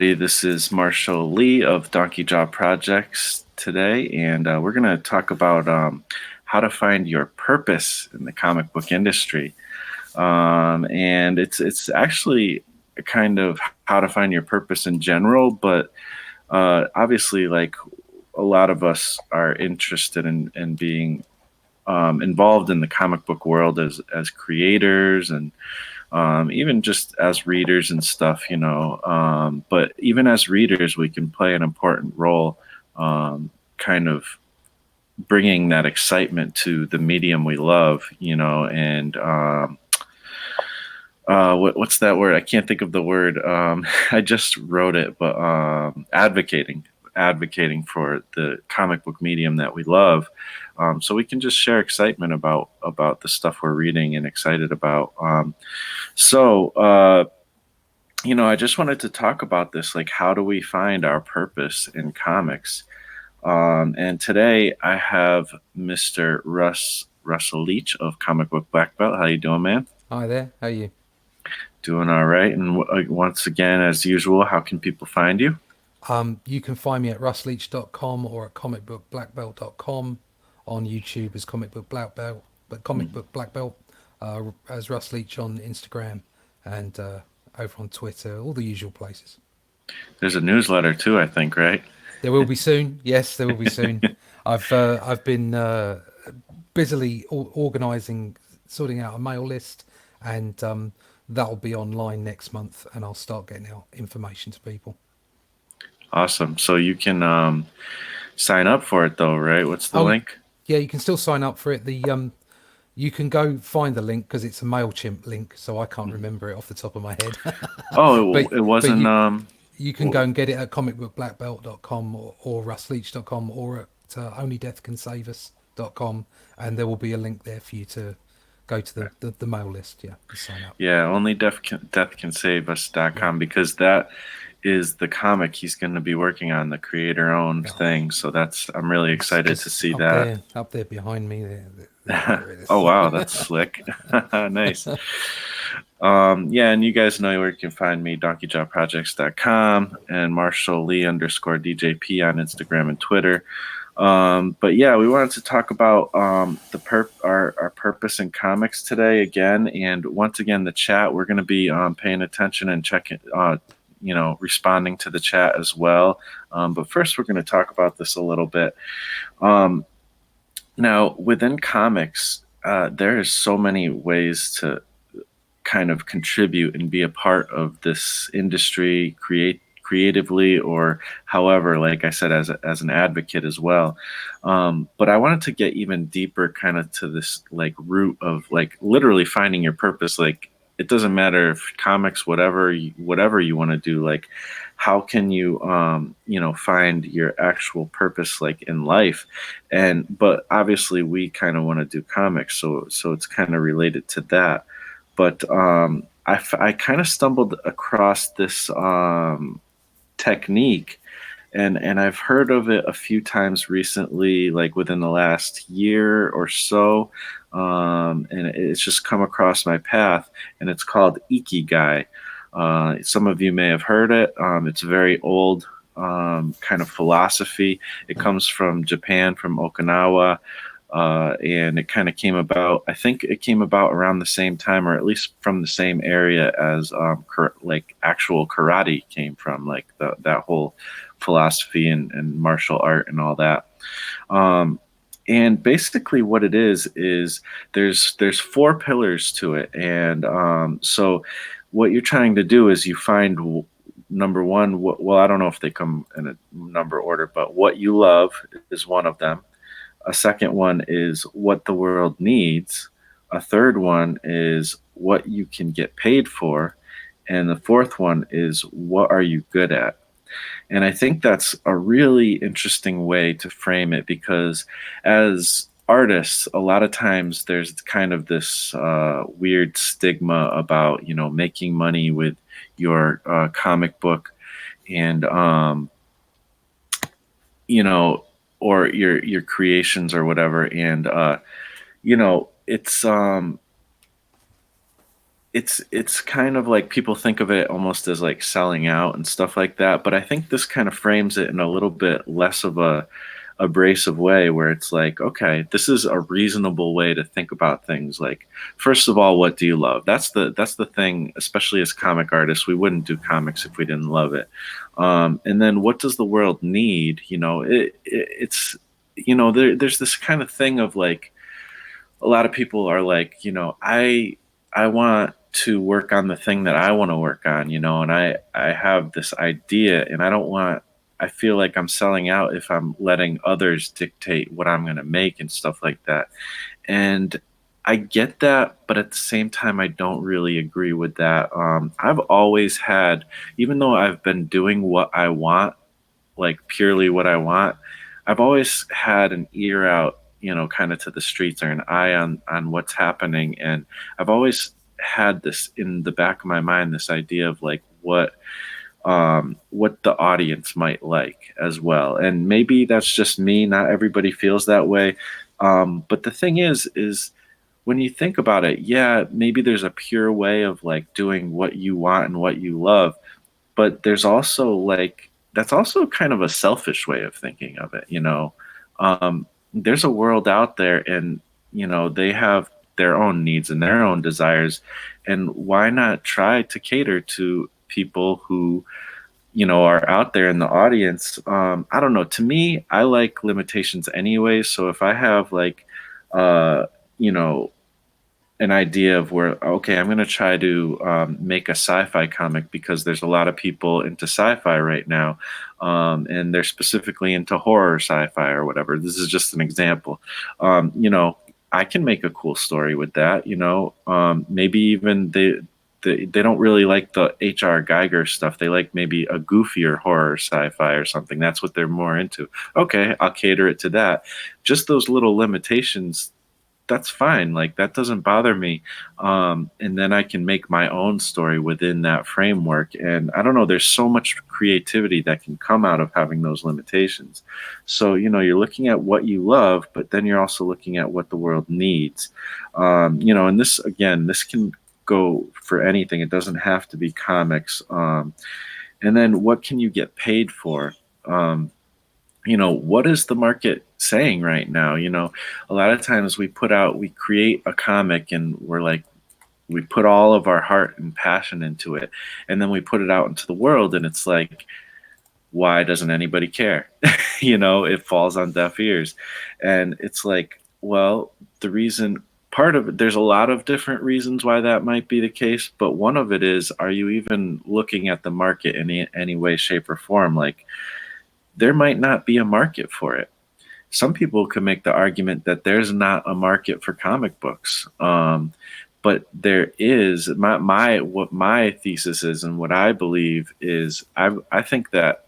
This is Marshall Lee of Donkey Job Projects today, and we're going to talk about how to find your purpose in the comic book industry. And it's actually kind of how to find your purpose in general, but obviously, like a lot of us are interested in being involved in the comic book world as creators and even just as readers and stuff, but even as readers, we can play an important role, kind of bringing that excitement to the medium we love, and what's that word? I can't think of the word. I just wrote it, but advocating for the comic book medium that we love, so we can just share excitement about the stuff we're reading and excited about. So, I just wanted to talk about this. Like, how do we find our purpose in comics? And today I have Mr. Russell Leach of Comic Book Black Belt. How you doing, man? Hi there, how are you? Doing all right. And once again, as usual, how can people find you? You can find me at russleach.com or at comicbookblackbelt.com, on YouTube as Comic Book Black Belt, but Comic Book Black Belt as Russ Leach on Instagram and over on Twitter, all the usual places. There's a newsletter too, I think, right? There will be soon. Yes, there will be soon. I've been busily organising, sorting out a mail list, and that'll be online next month, and I'll start getting out information to people. Awesome. So you can sign up for it though, right? What's the Oh, link? yeah, you can still sign up for it. The You can go find the link because it's a Mailchimp link, so I can't remember it off the top of my head. Oh, but it but wasn't. you can go and get it at comicbookblackbelt.com or russleach.com or at onlydeathcansaveus.com, and there will be a link there for you to go to the mail list, yeah, and sign up. Yeah, only death can save Yeah. us.com, because that is the comic he's going to be working on, the creator owned Oh, thing. So I'm really it's excited to just see that. up there behind me. There it Oh is. wow, that's slick. Nice. Yeah, and you guys know where you can find me, donkeyjobprojects.com and Marshall Lee _DJP on Instagram and Twitter. But yeah, we wanted to talk about our purpose in comics today again. And once again, the chat, we're going to be paying attention and checking, responding to the chat as well. But first, we're going to talk about this a little bit. Um, Now, within comics, there is so many ways to kind of contribute and be a part of this industry, creatively, or however, like I said, as an advocate as well. But I wanted to get even deeper, kind of to this like root of like literally finding your purpose. Like, it doesn't matter if comics, whatever you want to do. Like, how can you find your actual purpose like in life? And but obviously we kind of want to do comics, so it's kind of related to that. But I kind of stumbled across this technique, and I've heard of it a few times recently, like within the last year or so, and it's just come across my path, and it's called Ikigai. Some of you may have heard it. It's a very old kind of philosophy. It comes from Japan, from Okinawa, and it kind of came about. I think it came about around the same time, or at least from the same area as like actual karate came from, like that whole philosophy and martial art and all that. Um, and basically, what it is there's four pillars to it, and so what you're trying to do is you find number one. Well, I don't know if they come in a number order, but what you love is one of them. A second one is what the world needs. A third one is what you can get paid for. And the fourth one is what are you good at? And I think that's a really interesting way to frame it, because as artists, a lot of times there's kind of this weird stigma about, making money with your comic book, and you know, or your creations or whatever. And it's it's kind of like people think of it almost as like selling out and stuff like that, but I think this kind of frames it in a little bit less of a abrasive way where it's like, okay, this is a reasonable way to think about things. Like, first of all, what do you love? That's the thing, especially as comic artists, we wouldn't do comics if we didn't love it. And then what does the world need? It's there's this kind of thing of like a lot of people are like, I want to work on the thing that I want to work on, and I have this idea and I feel like I'm selling out if I'm letting others dictate what I'm going to make and stuff like that. And I get that, but at the same time, I don't really agree with that. I've always had, even though I've been doing what I want, like purely what I want, I've always had an ear out, kind of to the streets or an eye on what's happening, and I've always had this in the back of my mind, this idea of like what the audience might like as well. And maybe that's just me. Not everybody feels that way. But the thing is when you think about it, yeah, maybe there's a pure way of like doing what you want and what you love, but there's also like that's also kind of a selfish way of thinking of it. There's a world out there, and they have their own needs and their own desires, and why not try to cater to people who are out there in the audience. I don't know, to me, I like limitations anyway, so if I have like uh you know an idea of where, okay, I'm going to try to make a sci-fi comic because there's a lot of people into sci-fi right now, and they're specifically into horror sci-fi or whatever. This is just an example. I can make a cool story with that. Maybe even they don't really like the H.R. Geiger stuff. They like maybe a goofier horror sci-fi or something. That's what they're more into. Okay, I'll cater it to that. Just those little limitations, that's fine. Like that doesn't bother me. And then I can make my own story within that framework. And I don't know, there's so much creativity that can come out of having those limitations. So, you're looking at what you love, but then you're also looking at what the world needs. And this, again, this can go for anything. It doesn't have to be comics. And then what can you get paid for? What is the market saying right now? A lot of times we create a comic and we're like, we put all of our heart and passion into it. And then we put it out into the world and it's like, why doesn't anybody care? It falls on deaf ears. And it's like, well, the reason, part of it, there's a lot of different reasons why that might be the case. But one of it is, are you even looking at the market in any way, shape, or form? Like, there might not be a market for it. Some people could make the argument that there's not a market for comic books. But there is. What my thesis is and what I believe is, I think that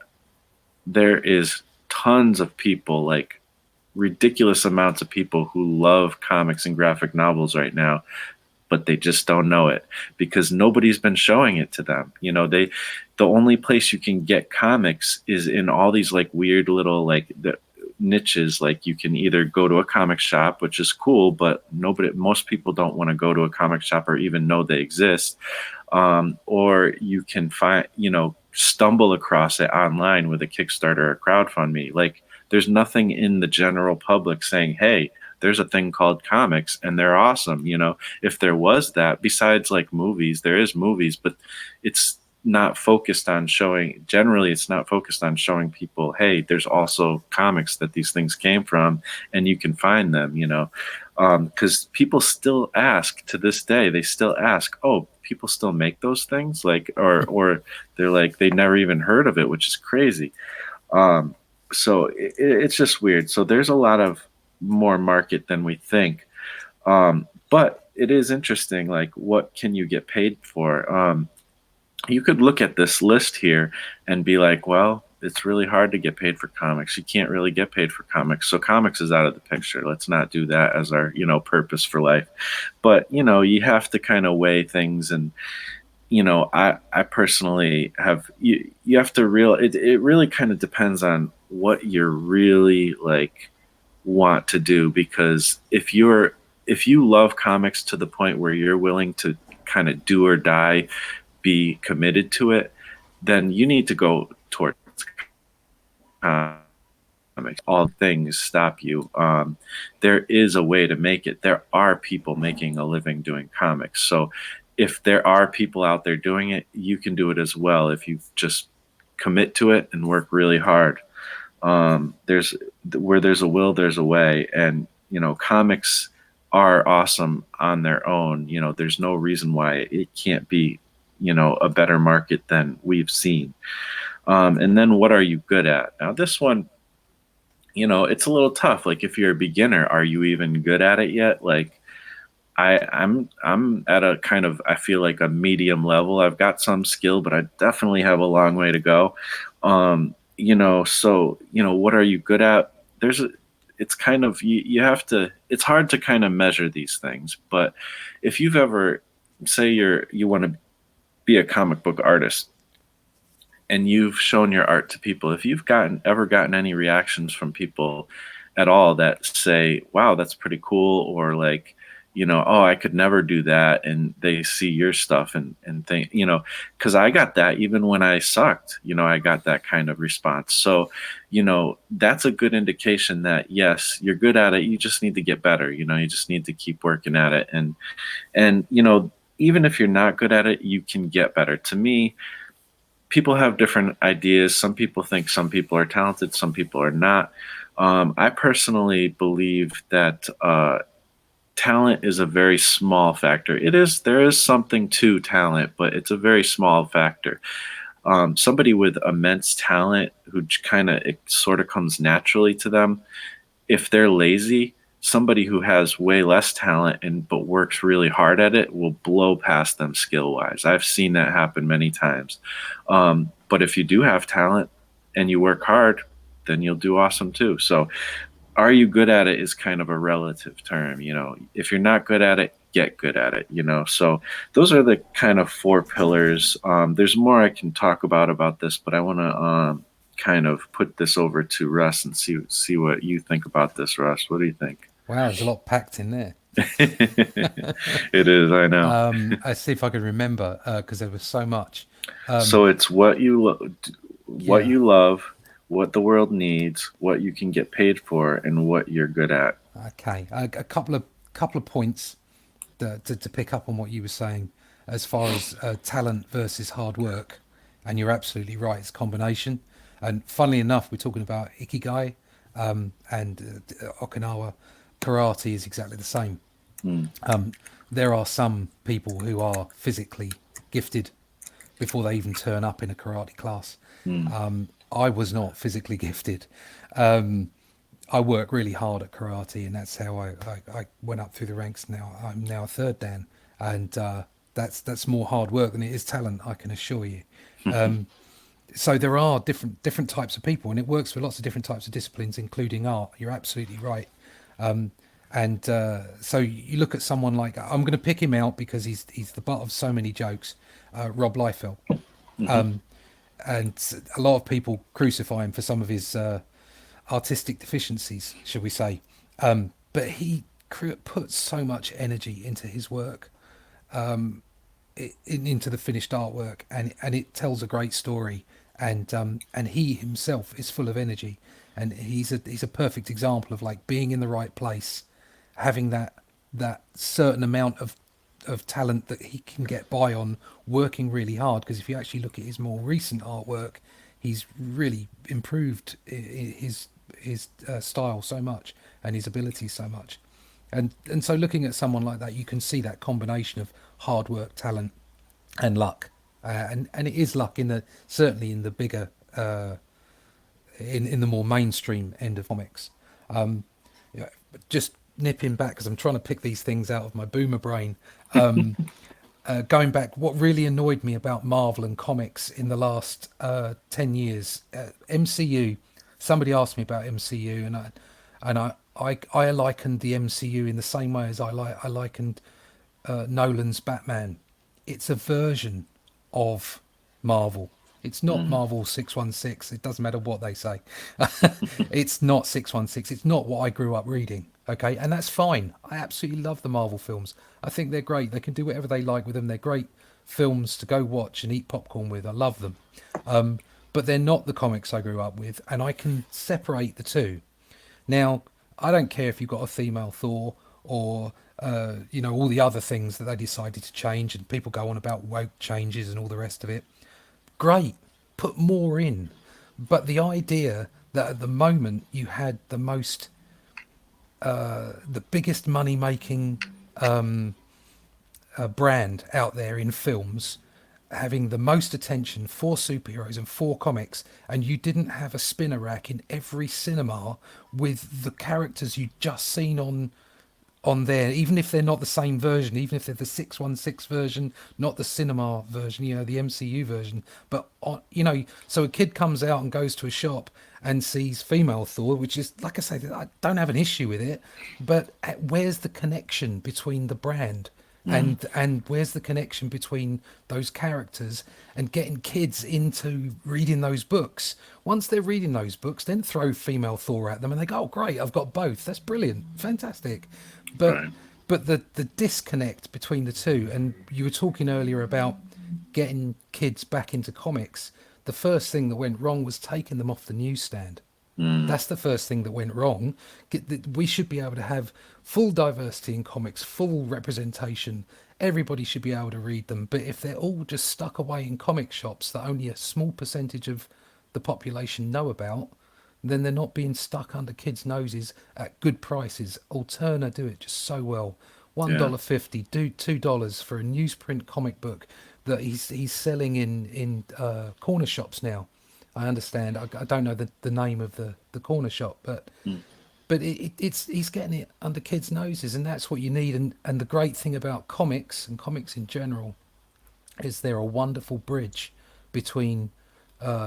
there is tons of people, like ridiculous amounts of people who love comics and graphic novels right now, but they just don't know it because nobody's been showing it to them. The only place you can get comics is in all these like weird little like the niches. Like you can either go to a comic shop, which is cool, but most people don't want to go to a comic shop or even know they exist. Or you can stumble across it online with a Kickstarter or crowdfunding. Like there's nothing in the general public saying, hey, there's a thing called comics and they're awesome. If there was that, besides like movies, there is movies, but it's not focused on showing, generally it's not focused on showing people, hey, there's also comics that these things came from and you can find them. Because people still ask to this day, they still ask, oh, people still make those things, like, or they're like, they never even heard of it, which is crazy. So it's just weird. So there's a lot of more market than we think. But it is interesting, like what can you get paid for? You could look at this list here and be like, well, it's really hard to get paid for comics. You can't really get paid for comics. So comics is out of the picture. Let's not do that as our, purpose for life. But, you have to kind of weigh things. And, I personally you have to it really kind of depends on what you're really like want to do. Because if you love comics to the point where you're willing to kind of do or die, be committed to it, then you need to go towards comics. All things stop you. There is a way to make it. There are people making a living doing comics. So if there are people out there doing it, you can do it as well if you just commit to it and work really hard. There's where there's a will, there's a way, and comics are awesome on their own. There's no reason why it can't be, a better market than we've seen. And then what are you good at? Now this one, it's a little tough. Like if you're a beginner, are you even good at it yet? Like I'm at a kind of, I feel like, a medium level. I've got some skill, but I definitely have a long way to go. So what are you good at? It's kind of, you have to, it's hard to kind of measure these things. But if you've ever, say you want to be a comic book artist, and you've shown your art to people, if you've ever gotten any reactions from people at all that say, wow, that's pretty cool, or like, oh, I could never do that, and they see your stuff and think, because I got that even when I sucked, I got that kind of response. So, that's a good indication that yes, you're good at it. You just need to get better. You just need to keep working at it. And even if you're not good at it, you can get better. To me, people have different ideas. Some people think some people are talented, some people are not. I personally believe that talent is a very small factor. There is something to talent, but it's a very small factor. Somebody with immense talent who kind of, it sort of comes naturally to them, if they're lazy, somebody who has way less talent but works really hard at it will blow past them skill wise. I've seen that happen many times. But if you do have talent and you work hard, then you'll do awesome too. So are you good at it is kind of a relative term. If you're not good at it, get good at it. So those are the kind of four pillars. There's more I can talk about this, but I want to kind of put this over to Russ and see what you think about this. Russ, what do you think? Wow, there's a lot packed in there. It is, I know. I see if I can remember because there was so much. So it's what Yeah. you love, what the world needs, what you can get paid for, and what you're good at. Okay. A couple of points to pick up on what you were saying as far as talent versus hard work, and you're absolutely right. It's a combination. And funnily enough, we're talking about Ikigai, and Okinawa karate is exactly the same. Mm. There are some people who are physically gifted before they even turn up in a karate class. Mm. I was not physically gifted. I work really hard at karate, and that's how I went up through the ranks. Now I'm now a third dan, and that's more hard work than it is talent, I can assure you. So there are different types of people, and it works for lots of different types of disciplines, including art. You're absolutely right. And so you look at someone like, I'm going to pick him out because he's the butt of so many jokes, Rob Liefeld. Mm-hmm. And a lot of people crucify him for some of his artistic deficiencies, shall we say. But he puts so much energy into his work, into the finished artwork, and it tells a great story. And he himself is full of energy, and he's a perfect example of like being in the right place, having that certain amount of talent that he can get by on, working really hard. Because if you actually look at his more recent artwork, he's really improved his style so much and his ability so much. And so looking at someone like that, you can see that combination of hard work, talent, and luck. And it is luck certainly in the bigger in the more mainstream end of comics. Yeah, but just nipping back because I'm trying to pick these things out of my boomer brain. Going back, what really annoyed me about Marvel and comics in the last 10 years, MCU. Somebody asked me about MCU, and I likened the MCU in the same way as I likened Nolan's Batman. It's a version of Marvel. It's not Mm. Marvel 616. It doesn't matter what they say. It's not 616. It's not what I grew up reading. Okay, and that's fine. I absolutely love the Marvel films. I think they're great. They can do whatever they like with them. They're great films to go watch and eat popcorn with. I love them. But they're not the comics I grew up with, and I can separate the two. Now, I don't care if you've got a female Thor or all the other things that they decided to change, and people go on about woke changes and all the rest of it. Great, put more in. But the idea that at the moment you had the biggest money making brand out there in films having the most attention for superheroes and for comics, and you didn't have a spinner rack in every cinema with the characters you'd just seen on there, even if they're not the same version, even if they're the 616 version, not the cinema version, the MCU version. But, so a kid comes out and goes to a shop and sees female Thor, which is, like I say, I don't have an issue with it, but where's the connection between the brand? Mm. And where's the connection between those characters and getting kids into reading those books? Once they're reading those books, then throw female Thor at them and they go, oh great, I've got both, that's brilliant, fantastic. but Right. but the disconnect between the two, and you were talking earlier about getting kids back into comics. The first thing that went wrong was taking them off the newsstand. Mm. That's the first thing that went wrong. We should be able to have full diversity in comics, full representation. Everybody should be able to read them. But if they're all just stuck away in comic shops that only a small percentage of the population know about, then they're not being stuck under kids' noses at good prices. Alterna do it just so well. One Yeah. dollar fifty, do $2 for a newsprint comic book that he's selling in corner shops now. I understand. I don't know the name of the corner shop, but Mm. it's he's getting it under kids' noses, and that's what you need. And the great thing about comics and comics in general is they're a wonderful bridge between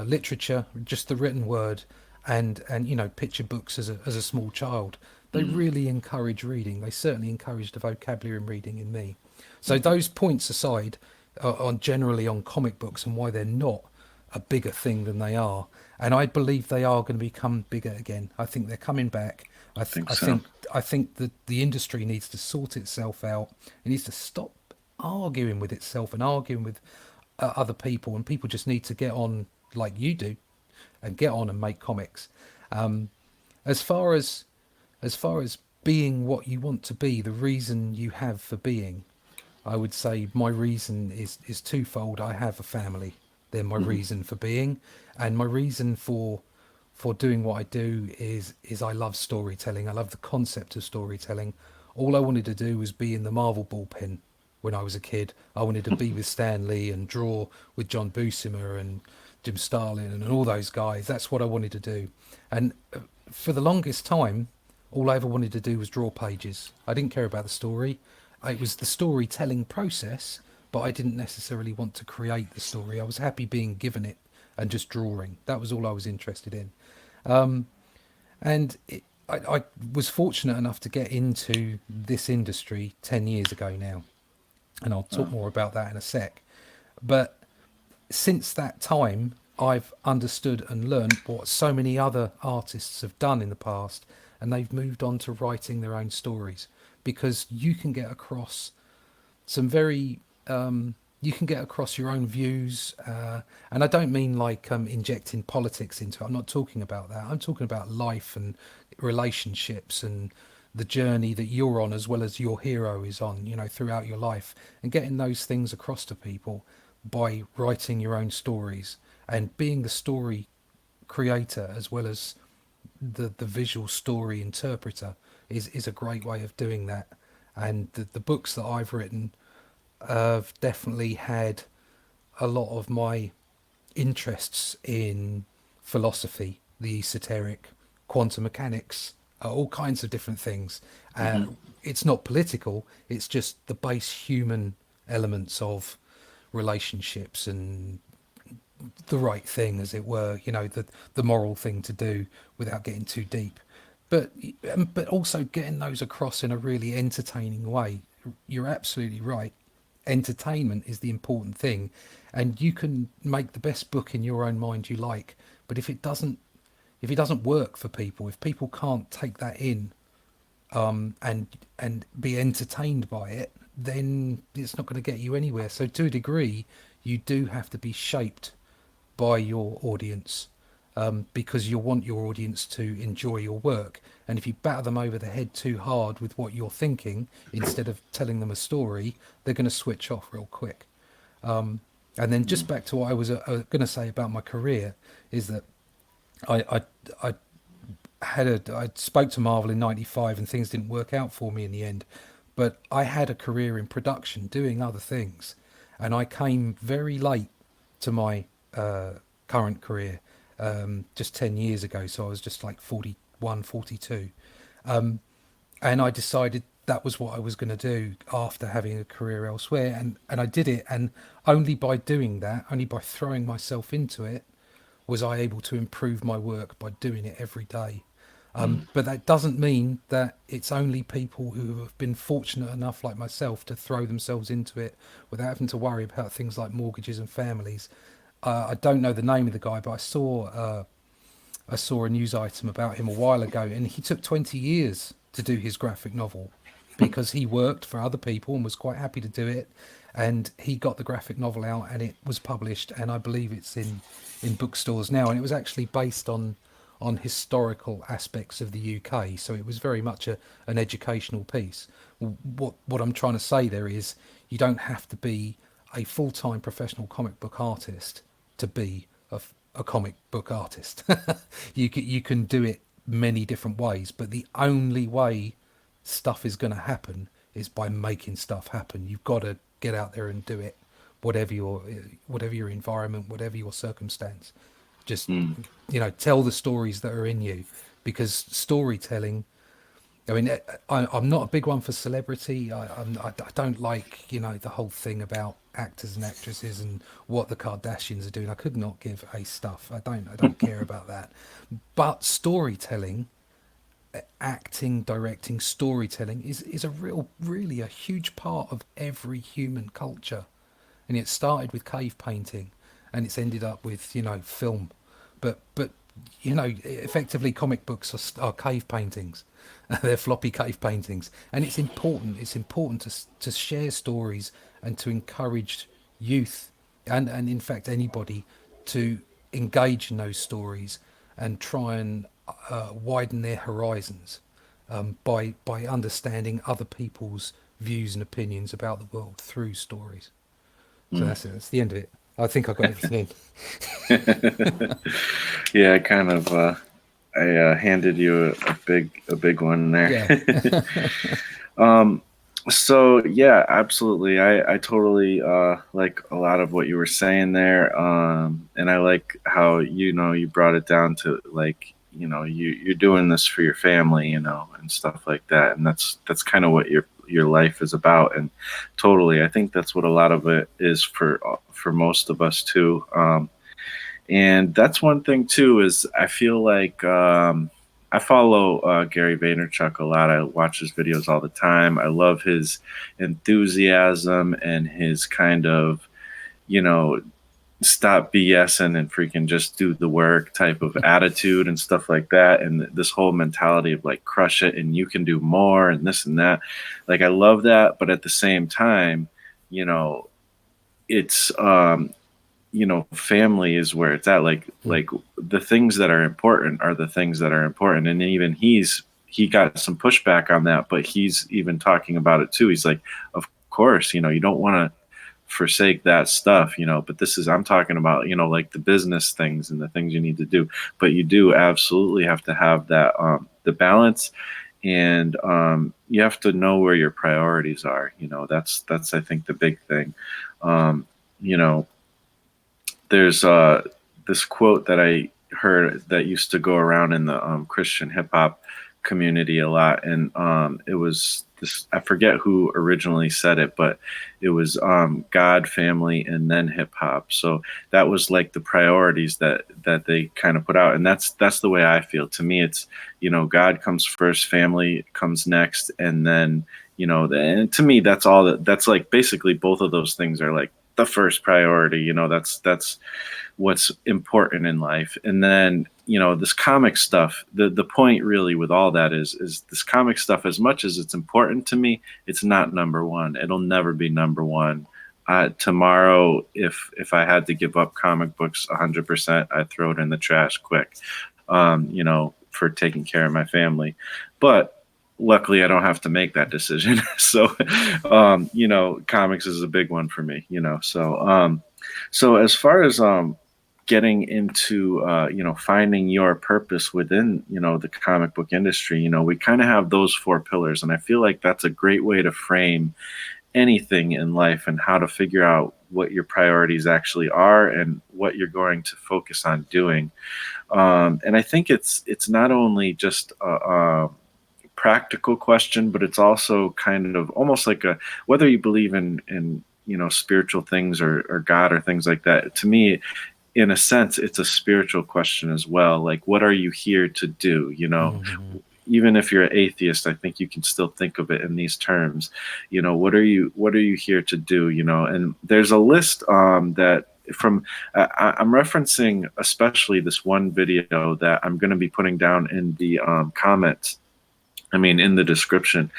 literature, just the written word, and picture books as a small child. They Mm. really encourage reading. They certainly encourage the vocabulary and reading in me. So Mm. those points aside, on generally on comic books and why they're not a bigger thing than they are, and I believe they are going to become bigger again. I think they're coming back. I, I th- think I so. think I think that the industry needs to sort itself out. It needs to stop arguing with itself and arguing with other people, and people just need to get on like you do and get on and make comics. Um, as far as as far as being what you want to be, the reason you have for being, I would say my reason is twofold. I have a family. They're my Mm. reason for being, and my reason for doing what I do is I love storytelling. I love the concept of storytelling. All I wanted to do was be in the Marvel bullpen when I was a kid. I wanted to be with Stan Lee and draw with John Buscema and Jim Starlin and all those guys. That's what I wanted to do. And for the longest time, all I ever wanted to do was draw pages. I didn't care about the story. It was the storytelling process, but I didn't necessarily want to create the story. I was happy being given it and just drawing. That was all I was interested in. And I was fortunate enough to get into this industry 10 years ago now. And I'll talk Wow. more about that in a sec. But since that time, I've understood and learned what so many other artists have done in the past, and they've moved on to writing their own stories because you can get across some very you can get across your own views, and I don't mean like injecting politics into it. I'm not talking about that. I'm talking about life and relationships and the journey that you're on as well as your hero is on, throughout your life, and getting those things across to people by writing your own stories and being the story creator as well as the visual story interpreter is a great way of doing that. And the books that I've written have definitely had a lot of my interests in philosophy, the esoteric, quantum mechanics, all kinds of different things. Hmm. It's not political, it's just the base human elements of relationships and the right thing, as it were, the moral thing to do without getting too deep. But also getting those across in a really entertaining way. You're absolutely right. entertainment is the important thing, and you can make the best book in your own mind you like, but if it doesn't work for people, if people can't take that in, and be entertained by it, then it's not going to get you anywhere. So to a degree, you do have to be shaped by your audience, because you want your audience to enjoy your work. And if you batter them over the head too hard with what you're thinking instead of telling them a story, they're going to switch off real quick. And then just back to what I was going to say about my career is that I I spoke to Marvel in '95 and things didn't work out for me in the end, but I had a career in production doing other things, and I came very late to my current career, just 10 years ago. So I was just like 41, 42. And I decided that was what I was going to do after having a career elsewhere, and I did it. And only by doing that, only by throwing myself into it, was I able to improve my work by doing it every day. But that doesn't mean that it's only people who have been fortunate enough, like myself, to throw themselves into it without having to worry about things like mortgages and families. I don't know the name of the guy, but I saw a news item about him a while ago, and he took 20 years to do his graphic novel because he worked for other people and was quite happy to do it. And he got the graphic novel out, and it was published, and I believe it's in bookstores now. And it was actually based on historical aspects of the UK, so it was very much an educational piece. What I'm trying to say there is, you don't have to be a full-time professional comic book artist to be a comic book artist. You can do it many different ways, but the only way stuff is going to happen is by making stuff happen. You've got to get out there and do it, whatever your environment, whatever your circumstance. Just, Mm. tell the stories that are in you, because storytelling, I mean, I'm not a big one for celebrity. I don't like, the whole thing about actors and actresses and what the Kardashians are doing. I could not give a stuff. I don't care about that. But storytelling, acting, directing, storytelling is really a huge part of every human culture. And it started with cave painting, and it's ended up with, film. But effectively, comic books are cave paintings. They're floppy cave paintings, and it's important. It's important to share stories and to encourage youth, and in fact anybody, to engage in those stories and try and widen their horizons, by understanding other people's views and opinions about the world through stories. So Mm. that's it. That's the end of it. I think I got everything Yeah, I kind of I handed you a big one in. there. Yeah. um, so yeah, absolutely. I totally like a lot of what you were saying there, and I like how you brought it down to, like, you're doing this for your family, and stuff like that, and that's kind of what your life is about. And totally, I think that's what a lot of it is for most of us too. And that's one thing too, is I feel like I follow Gary Vaynerchuk a lot. I watch his videos all the time. I love his enthusiasm and his kind of, you know, stop BSing and freaking just do the work type of attitude and stuff like that. And this whole mentality of like crush it and you can do more and this and that. Like, I love that. But at the same time, you know, it's family is where it's at. Like the things that are important are the things that are important. And even he got some pushback on that, but he's even talking about it too. He's like, of course, you don't want to forsake that stuff, but I'm talking about, like the business things and the things you need to do. But you do absolutely have to have that, the balance. And you have to know where your priorities are. That's I think the big thing. You know, there's this quote that I heard that used to go around in the Christian hip hop community a lot, and it was this, I forget who originally said it, but it was God, family, and then hip hop. So that was like the priorities that they kind of put out, and that's the way I feel. To me, it's, God comes first, family comes next, and then, and to me, that's all that's like basically both of those things are like the first priority. That's what's important in life. And then, this comic stuff, the point really with all that is this comic stuff, as much as it's important to me, it's not number one. It'll never be number one. Tomorrow, if I had to give up comic books 100%, I'd throw it in the trash quick, for taking care of my family. But luckily I don't have to make that decision. So, comics is a big one for me, so as far as getting into finding your purpose within the comic book industry, we kind of have those four pillars, and I feel like that's a great way to frame anything in life and how to figure out what your priorities actually are and what you're going to focus on doing. And I think it's not only just a practical question, but it's also kind of almost like a, whether you believe in spiritual things or God or things like that. To me, in a sense, it's a spiritual question as well. Like, what are you here to do? Hmm. Even if you're an atheist, I think you can still think of it in these terms. What are you here to do? And there's a list that from I'm referencing especially this one video that I'm going to be putting down in the comments. I mean, in the description,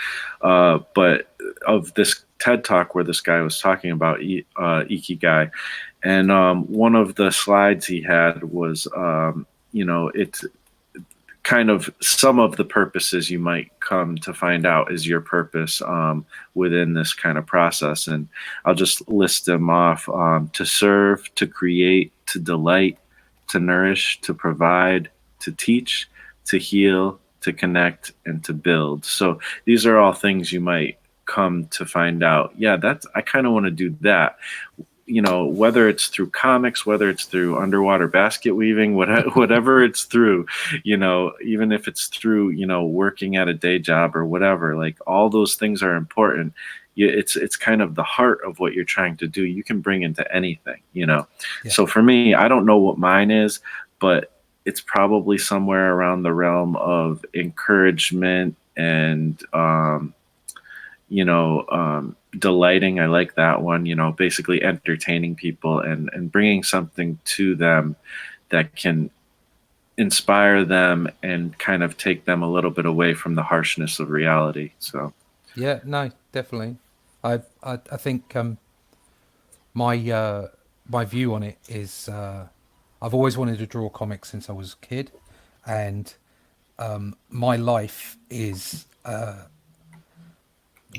but of this TED talk where this guy was talking about Ikigai, and one of the slides he had was, it's kind of some of the purposes you might come to find out is your purpose within this kind of process. And I'll just list them off: to serve, to create, to delight, to nourish, to provide, to teach, to heal, to connect, and to build. So these are all things you might come to find out. Yeah, I kind of want to do that, whether it's through comics, whether it's through underwater basket weaving, whatever it's through, even if it's through, working at a day job or whatever, like all those things are important. It's kind of the heart of what you're trying to do. You can bring into anything. Yeah. So for me, I don't know what mine is, but it's probably somewhere around the realm of encouragement and, delighting. I like that one. Basically entertaining people and bringing something to them that can inspire them and kind of take them a little bit away from the harshness of reality. So, Yeah, no, definitely. I think my my view on it is I've always wanted to draw comics since I was a kid, and my life is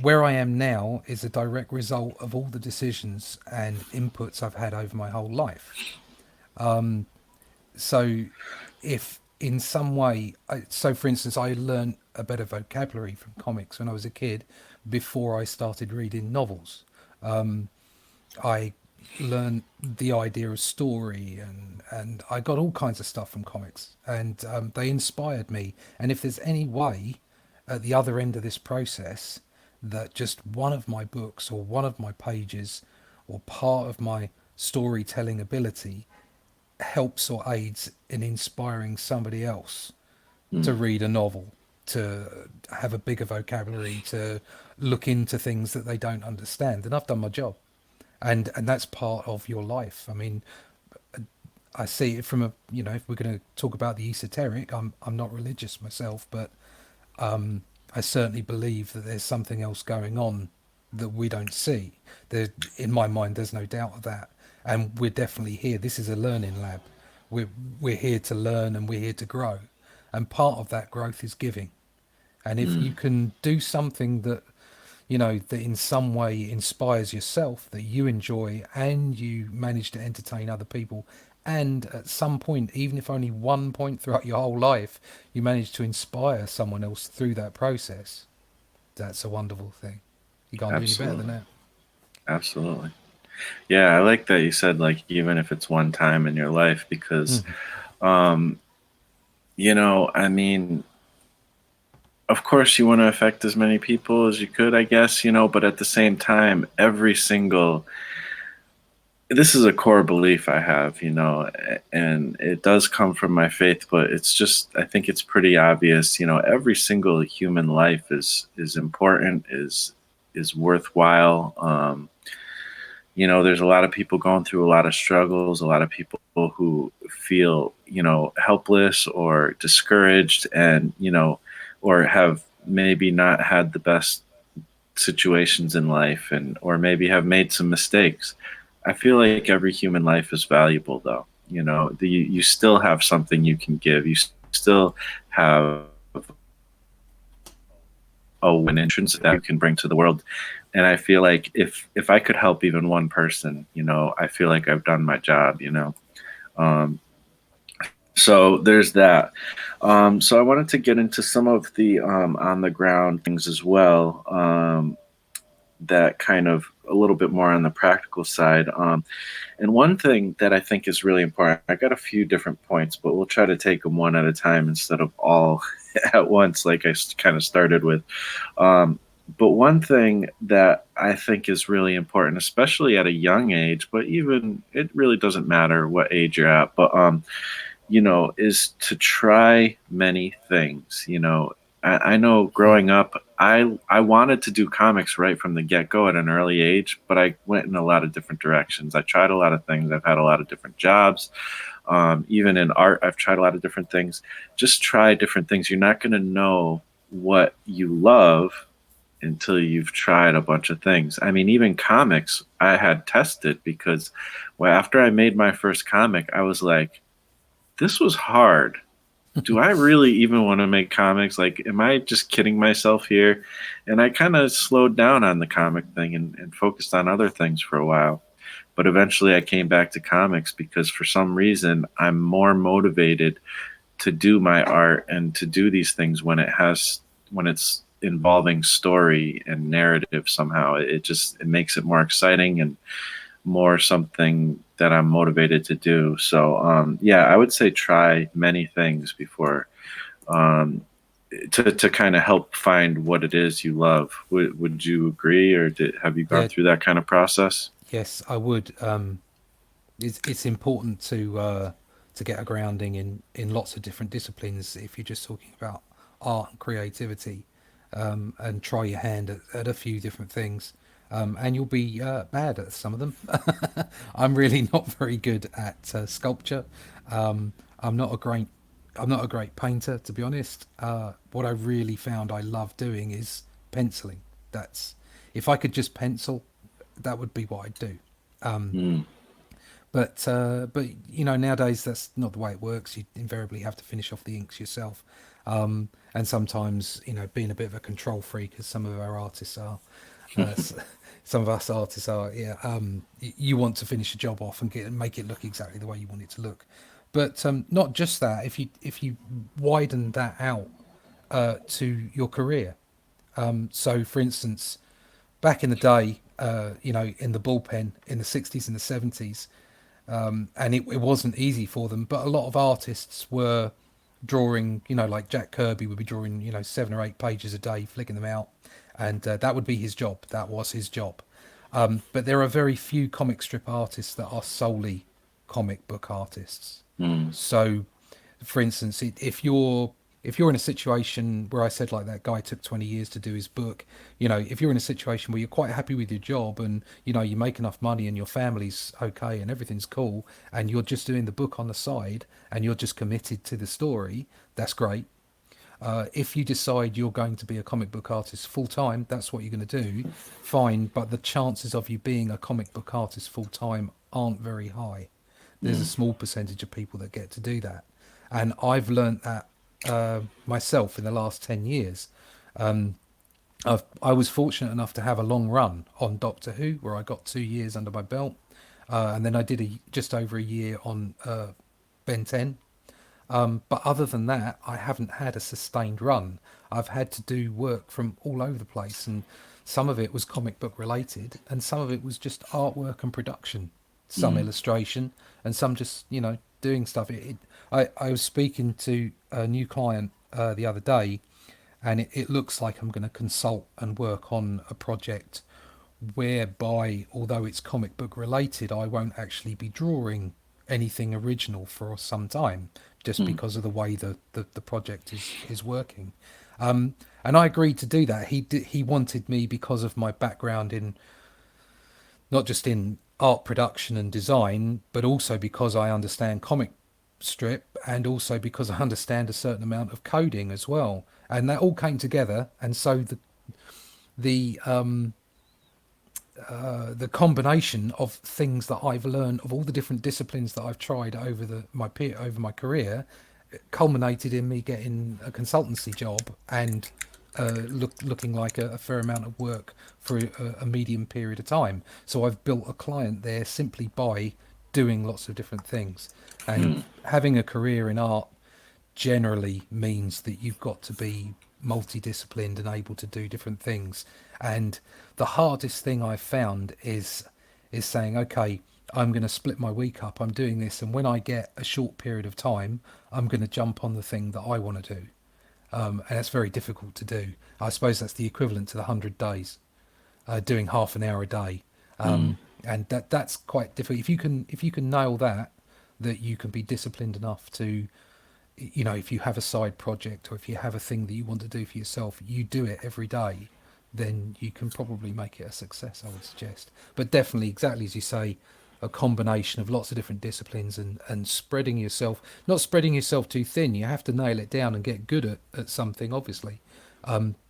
where I am now is a direct result of all the decisions and inputs I've had over my whole life. So, if in some way, so for instance, I learned a better vocabulary from comics when I was a kid before I started reading novels. I learned the idea of story, and I got all kinds of stuff from comics, and they inspired me. And if there's any way at the other end of this process that just one of my books or one of my pages or part of my storytelling ability helps or aids in inspiring somebody else to mm, read a novel, to have a bigger vocabulary, to look into things that they don't understand, then I've done my job. And that's part of your life. I mean, I see it from a, if we're going to talk about the esoteric, I'm not religious myself, but I certainly believe that there's something else going on that we don't see. There, in my mind, there's no doubt of that, and we're definitely here. This is a learning lab. We're here to learn and we're here to grow, and part of that growth is giving. And if you mm, can do something that that in some way inspires yourself, that you enjoy, and you manage to entertain other people, and at some point, even if only one point throughout your whole life, you manage to inspire someone else through that process, that's a wonderful thing. You can't do any better than absolutely. that. Absolutely. Yeah, I like that you said, like, even if it's one time in your life, because Mhm. I mean, of course, you want to affect as many people as you could, I guess, but at the same time, every single this is a core belief I have, and it does come from my faith, but it's just I think it's pretty obvious, every single human life is important, is worthwhile. There's a lot of people going through a lot of struggles, a lot of people who feel, helpless or discouraged and, or have maybe not had the best situations in life and or maybe have made some mistakes. I feel like every human life is valuable though. You still have something you can give. You still have an entrance that you can bring to the world. And I feel like if I could help even one person, I feel like I've done my job. Um, so there's that. So I wanted to get into some of the on the ground things as well. That kind of a little bit more on the practical side. And one thing that I think is really important, I got a few different points, but we'll try to take them one at a time instead of all at once, like I kind of started with. Um, but one thing that I think is really important, especially at a young age, but even it really doesn't matter what age you're at, but is to try many things. I know Hmm. growing up, I wanted to do comics right from the get go at an early age, but I went in a lot of different directions. I tried a lot of things. I've had a lot of different jobs. Even in art, I've tried a lot of different things. Just try different things. You're not going to know what you love until you've tried a bunch of things. I mean, even comics, I had tested because well, after I made my first comic, I was like, this was hard. Do I really even want to make comics? Like, am I just kidding myself here? And I kind of slowed down on the comic thing and focused on other things for a while. But eventually I came back to comics because for some reason I'm more motivated to do my art and to do these things when it's involving story and narrative somehow. It makes it more exciting and more something that I'm motivated to do. So yeah, I would say try many things before um, to kind of help find what it is you love. Would you agree, or have you gone Yeah, through that kind of process? yes, I would. It's important to get a grounding in lots of different disciplines if you're just talking about art and creativity, and try your hand at a few different things, and you'll be bad at some of them. I'm really not very good at sculpture. Um, I'm not a great I'm not a great painter, to be honest. What I really found I love doing is penciling. That's If I could just pencil, that would be what I'd do. Mm, But nowadays that's not the way it works. You invariably have to finish off the inks yourself, and sometimes being a bit of a control freak, as some of our artists are. Uh, s- some of us artists are. Yeah, you want to finish a job off and make it look exactly the way you want it to look. But not just that. If you widen that out to your career, so for instance, back in the day, in the bullpen in the 60s and the 70s, and it wasn't easy for them. But a lot of artists were drawing, like Jack Kirby would be drawing, 7 or 8 pages a day, flicking them out, and that would be his job. That was his job. But there are very few comic strip artists that are solely comic book artists. mm, So, for instance, if you're in a situation where I said like that guy took 20 years to do his book, if you're in a situation where you're quite happy with your job and you make enough money and your family's okay and everything's cool and you're just doing the book on the side and you're just committed to the story, that's great. If you decide you're going to be a comic book artist full time, that's what you're going to do, fine. But the chances of you being a comic book artist full time aren't very high. There's a mm, small percentage of people that get to do that, and I've learnt that myself in the last 10 years. I was fortunate enough to have a long run on Doctor Who, where I got 2 years under my belt, and then I did just over a year on Ben 10. But other than that, I haven't had a sustained run. I've had to do work from all over the place, and some of it was comic book related, and some of it was just artwork and production, some mm, illustration, and some just doing stuff. I was speaking to a new client the other day, and it looks like I'm going to consult and work on a project whereby, although it's comic book related, I won't actually be drawing anything original for some time, just Mm, because of the way the project is working. And I agreed to do that. He wanted me because of my background in not just in art production and design, but also because I understand comic strip and also because I understand a certain amount of coding as well. And that all came together, and so the the combination of things that I've learned, of all the different disciplines that I've tried over over my career, culminated in me getting a consultancy job and looking like a fair amount of work for a medium period of time. So I've built a client there simply by doing lots of different things. And mm, having a career in art generally means that you've got to be multidisciplined and able to do different things. And the hardest thing I've found is saying, okay, I'm going to split my week up. I'm doing this, and when I get a short period of time, I'm going to jump on the thing that I want to do. And that's very difficult to do. I suppose that's the equivalent to the 100 days, doing half an hour a day, mm. and that's quite difficult. If you can nail that, that you can be disciplined enough to, you know, if you have a side project or if you have a thing that you want to do for yourself, you do it every day, then you can probably make it a success, I would suggest. But definitely, exactly as you say, a combination of lots of different disciplines and spreading yourself, not spreading yourself too thin. You have to nail it down and get good at something, obviously,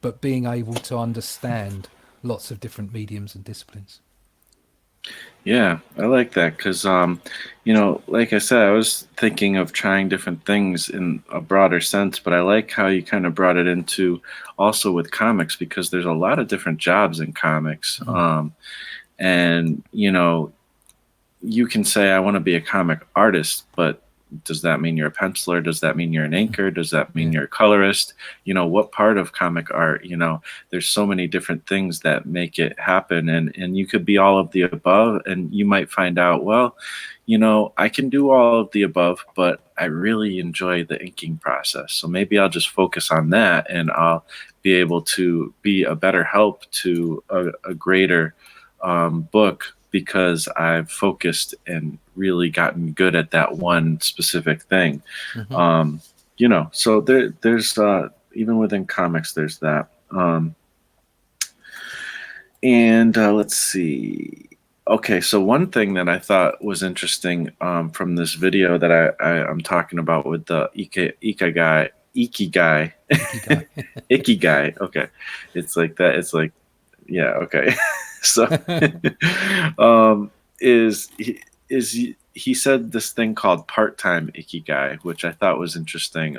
but being able to understand lots of different mediums and disciplines. Yeah, I like that because, like I said, I was thinking of trying different things in a broader sense, but I like how you kind of brought it into also with comics because there's a lot of different jobs in comics. Mm. And, you can say I want to be a comic artist, but does that mean you're a penciler? Does that mean you're an inker? Does that mean Yeah. you're a colorist? What part of comic art? There's so many different things that make it happen, and you could be all of the above, and you might find out, well, I can do all of the above, but I really enjoy the inking process. So maybe I'll just focus on that, and I'll be able to be a better help to a greater book because I've focused and really gotten good at that one specific thing. Hmm. So there's even within comics, there's that. And let's see. Okay, so one thing that I thought was interesting from this video that I'm talking about with the Ikigai, Ikigai. Ikigai. Okay, it's like that. It's like, yeah. Okay, so um, he said this thing called part-time Ikigai, which I thought was interesting.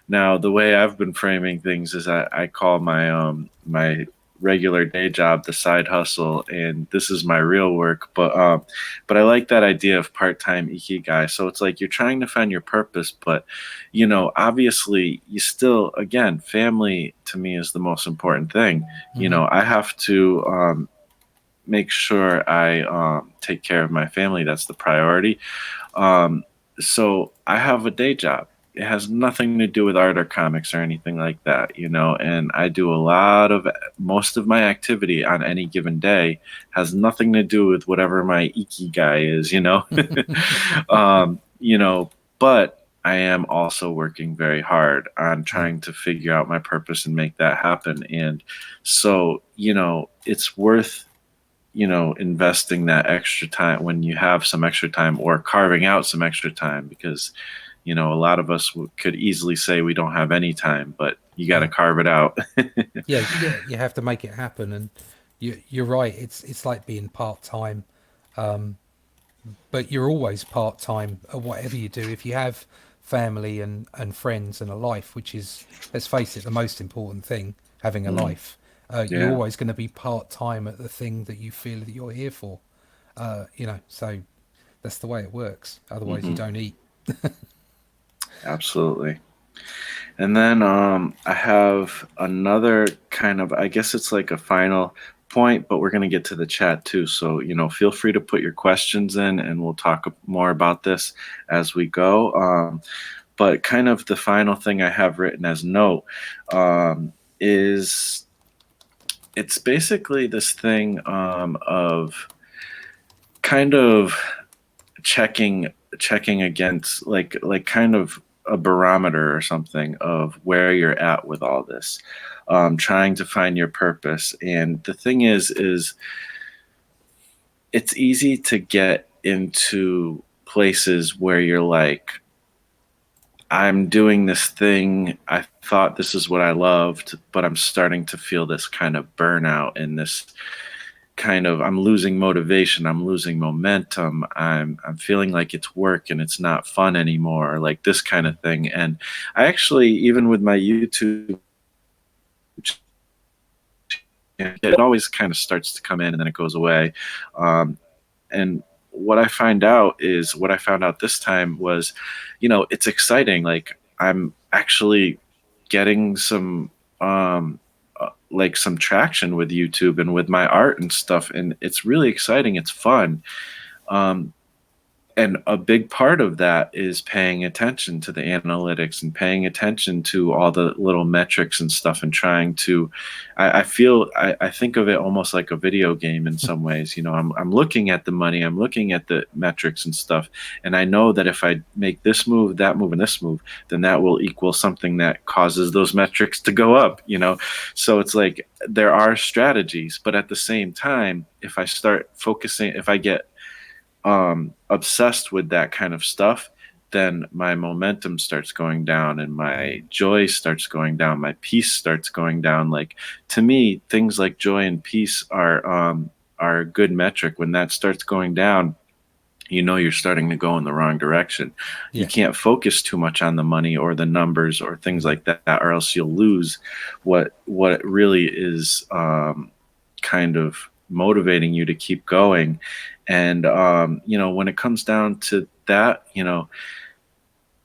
Now, the way I've been framing things is I call my regular day job the side hustle, and this is my real work. But I like that idea of part time ikigai. So it's like you're trying to find your purpose, but obviously, you still, again, family to me is the most important thing. Hmm. I have to make sure I take care of my family. That's the priority. Um, so I have a day job. It has nothing to do with art or comics or anything like that, and I do a lot of most of my activity on any given day has nothing to do with whatever my ikigai is. um, you know, but I am also working very hard on Yeah. trying to figure out my purpose and make that happen. And so, it's worth investing that extra time when you have some extra time or carving out some extra time because, a lot of us could easily say we don't have any time, but you got to Yeah. carve it out. Yeah, yeah, you have to make it happen, and you're right. It's like being part time, but you're always part time at whatever you do. If you have family and friends and a life, which is, let's face it, the most important thing, having a Mm, life, you're yeah. always going to be part time at the thing that you feel that you're here for. So that's the way it works. Otherwise, you Hmm. don't eat. Absolutely. And then I have another kind of, I guess it's like a final point, but we're going to get to the chat too. So, feel free to put your questions in and we'll talk more about this as we go. But kind of the final thing I have written as note is it's basically this thing of kind of checking against like kind of a barometer or something of where you're at with all this, trying to find your purpose. And the thing is it's easy to get into places where you're like, I'm doing this thing. I thought this is what I loved, but I'm starting to feel this kind of burnout and this kind of I'm losing motivation, I'm losing momentum, I'm feeling like it's work and it's not fun anymore, like this kind of thing. And I actually, even with my YouTube, it always kind of starts to come in and then it goes away. And what I found out this time was, it's exciting. Like I'm actually getting like some traction with YouTube and with my art and stuff, and it's really exciting. It's fun. Um, and a big part of that is paying attention to the analytics and paying attention to all the little metrics and stuff and trying to I think of it almost like a video game in some ways. I'm looking at the money, I'm looking at the metrics and stuff, and I know that if I make this move, that move, and this move, then that will equal something that causes those metrics to go up. So it's like there are strategies, but at the same time, if I get obsessed with that kind of stuff, then my momentum starts going down and my joy starts going down. My peace starts going down. Like, to me, things like joy and peace are a good metric. When that starts going down, you're starting to go in the wrong direction. You Yeah. can't focus too much on the money or the numbers or things like that, or else you'll lose what really is kind of motivating you to keep going. And when it comes down to that,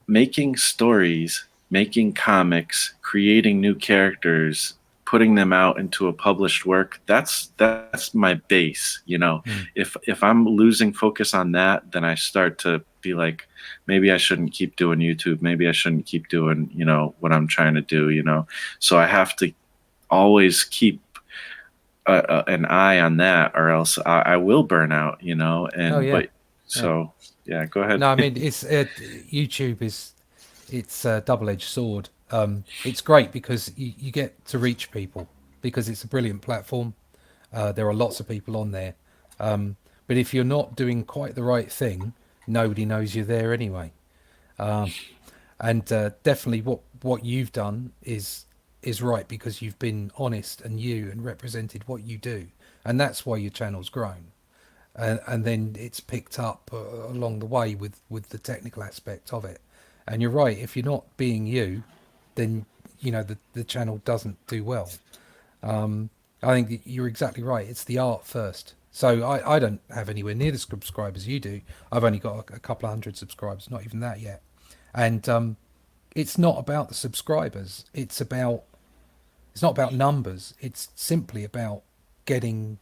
making stories, making comics, creating new characters, putting them out into a published work, that's my base. Mm. If I'm losing focus on that, then I start to be like, maybe I shouldn't keep doing YouTube, maybe I shouldn't keep doing, what I'm trying to do. So I have to always keep an eye on that, or else I will burn out. Oh And yeah. but Yeah. so yeah, go No, ahead. I mean YouTube is it's a double-edged sword. It's great because you get to reach people because it's a brilliant platform. There are lots of people on there, but if you're not doing quite the right thing, nobody knows you're there anyway. And definitely, what you've done is right because you've been honest and you and represented what you do, and that's why your channel's grown. And then it's picked up along the way with the technical aspect of it. And you're right, if you're not being you, then the channel doesn't do well. I think that you're exactly right. It's the art first. So I don't have anywhere near the subscribers you do. I've only got a couple of hundred subscribers, not even that yet. And it's not about the subscribers. It's not about numbers. It's simply about getting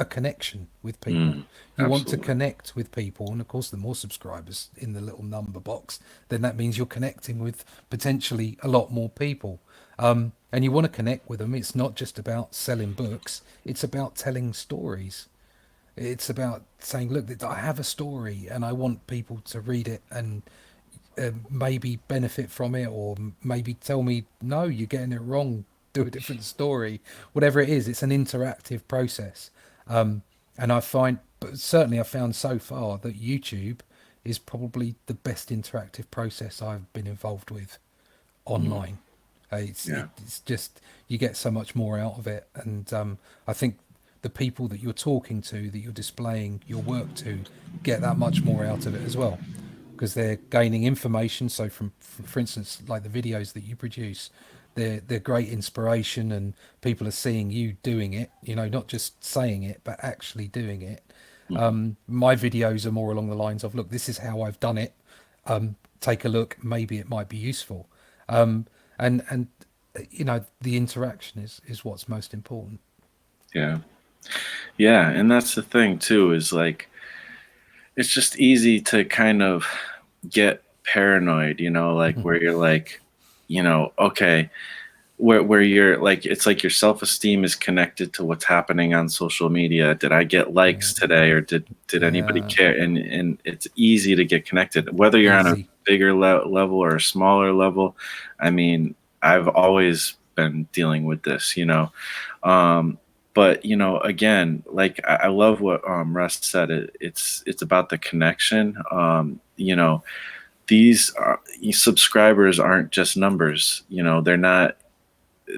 a connection with people. Mm, You want to absolutely. connect with people, and of course, the more subscribers in the little number box, then that means you're connecting with potentially a lot more people. And you want to connect with them. It's not just about selling books; it's about telling stories. It's about saying, "Look, I have a story, and I want people to read it and maybe benefit from it, or maybe tell me, no, you're getting it wrong. Do a different story." Whatever it is, it's an interactive process. And I find, but certainly I found so far that YouTube is probably the best interactive process I've been involved with Mm, online. yeah. It's just you get so much more out of it, and I think the people that you're talking to, that you're displaying your work to, get that much more out of it as well, because they're gaining information. So from for instance, like the videos that you produce, they're great inspiration, and people are seeing you doing it. Not just saying it, but actually doing it. Mhm. My videos are more along the lines of, look, this is how I've done it. Take a look. Maybe it might be useful. And the interaction is what's most important. Yeah. Yeah, and that's the thing too, is like it's just easy to kind of get paranoid, like where you're like, okay, where you're like, it's like your self-esteem is connected to what's happening on social media. Did I get likes today, or did anybody Yeah, care? And it's easy to get connected, whether you're on a easy. bigger level or a smaller level. I mean, I've always been dealing with this, um, but again, like I love what Russ said. It's about the connection. These subscribers aren't just numbers. They're not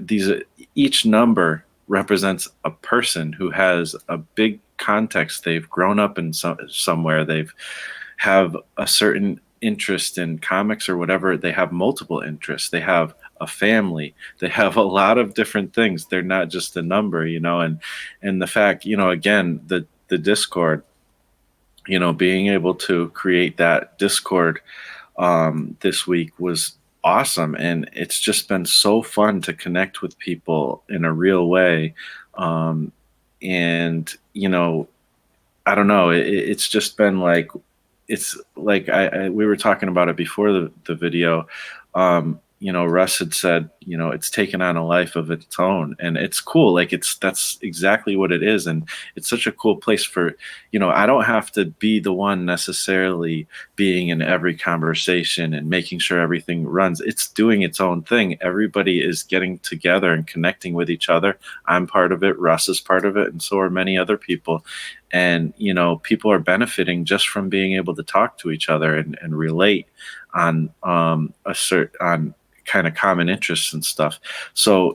these. Each number represents a person who has a big context. They've grown up in somewhere. They've have a certain interest in comics or whatever. They have multiple interests. They have a family. They have a lot of different things. They're not just a number, and the fact, again, the Discord, being able to create that Discord this week was awesome, and it's just been so fun to connect with people in a real way. Um, and I don't know, it's just been like, it's like we were talking about it before the video. Russ had said, it's taken on a life of its own, and it's cool. Like that's exactly what it is, and it's such a cool place for, I don't have to be the one necessarily being in every conversation and making sure everything runs. It's doing its own thing. Everybody is getting together and connecting with each other. I'm part of it. Russ is part of it, and so are many other people. And people are benefiting just from being able to talk to each other and relate on on kind of common interests and stuff. So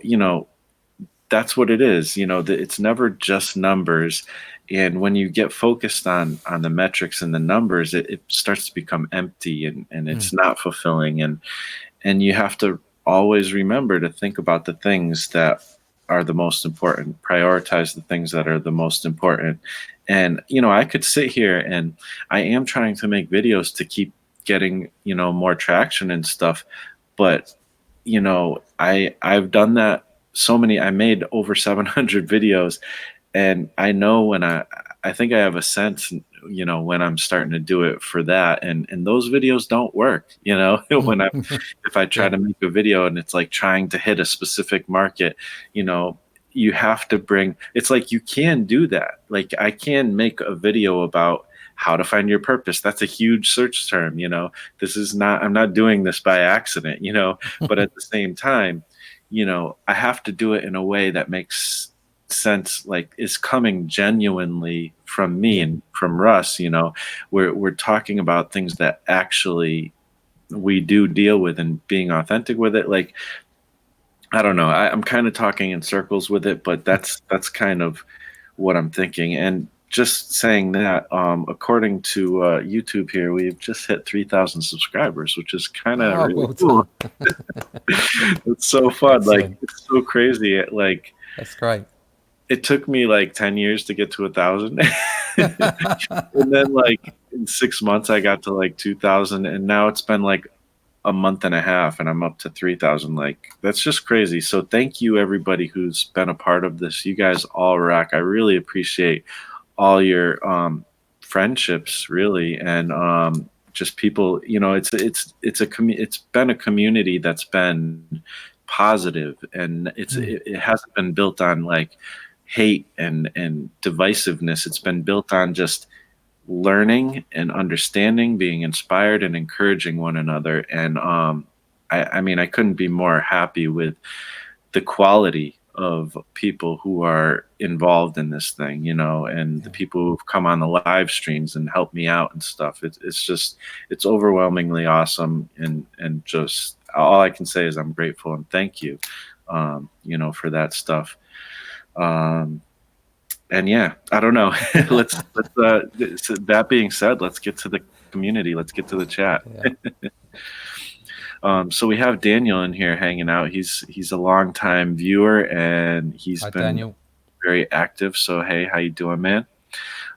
that's what it is. It's never just numbers. And when you get focused on the metrics and the numbers, it starts to become empty, and Hmm. it's not fulfilling. And you have to always remember to think about the things that are the most important, prioritize the things that are the most important. And I could sit here, and I am trying to make videos to keep getting more traction and stuff, but I've done that so many. I made over 700 videos, and I know when I think I have a sense, when I'm starting to do it for that, and those videos don't work, when I if I try Yeah. to make a video and it's like trying to hit a specific market, you know, you have to bring, it's like you can do that. Like I can make a video about how to find your purpose. That's a huge search term, This is not, I'm not doing this by accident, but at the same time, I have to do it in a way that makes sense, like is coming genuinely from me Yeah. and from Russ. We're talking about things that actually we do deal with, and being authentic with it. Like I don't know, I'm kind of talking in circles with it, but that's kind of what I'm thinking. And just saying that, according to YouTube here, we've just hit 3,000 subscribers, which is kind of Oh, really well cool. done. It's so fun. Like Excellent. it's so crazy. That's great. It took me like 10 years to get to 1,000. And then like in 6 months I got to like 2,000, and now it's been like a month and a half and I'm up to 3,000. Like that's just crazy. So thank you everybody who's been a part of this. You guys all rock. I really appreciate all your friendships, really, and just people. It's been a community that's been positive, and Hmm. it hasn't been built on like hate and divisiveness. It's been built on just learning and understanding, being inspired and encouraging one another. And I mean, I couldn't be more happy with the quality of people who are involved in this thing, and the Yeah. people who've come on the live streams and helped me out and stuff. It's just, it's overwhelmingly awesome. And just all I can say is I'm grateful and thank you, for that stuff. Um, and yeah, I don't know. That being said, let's get to the community. Let's get to the chat. Yeah. So we have Daniel in here hanging out. He's a longtime viewer, and he's Hi, been Daniel. very active. So hey, how you doing, man?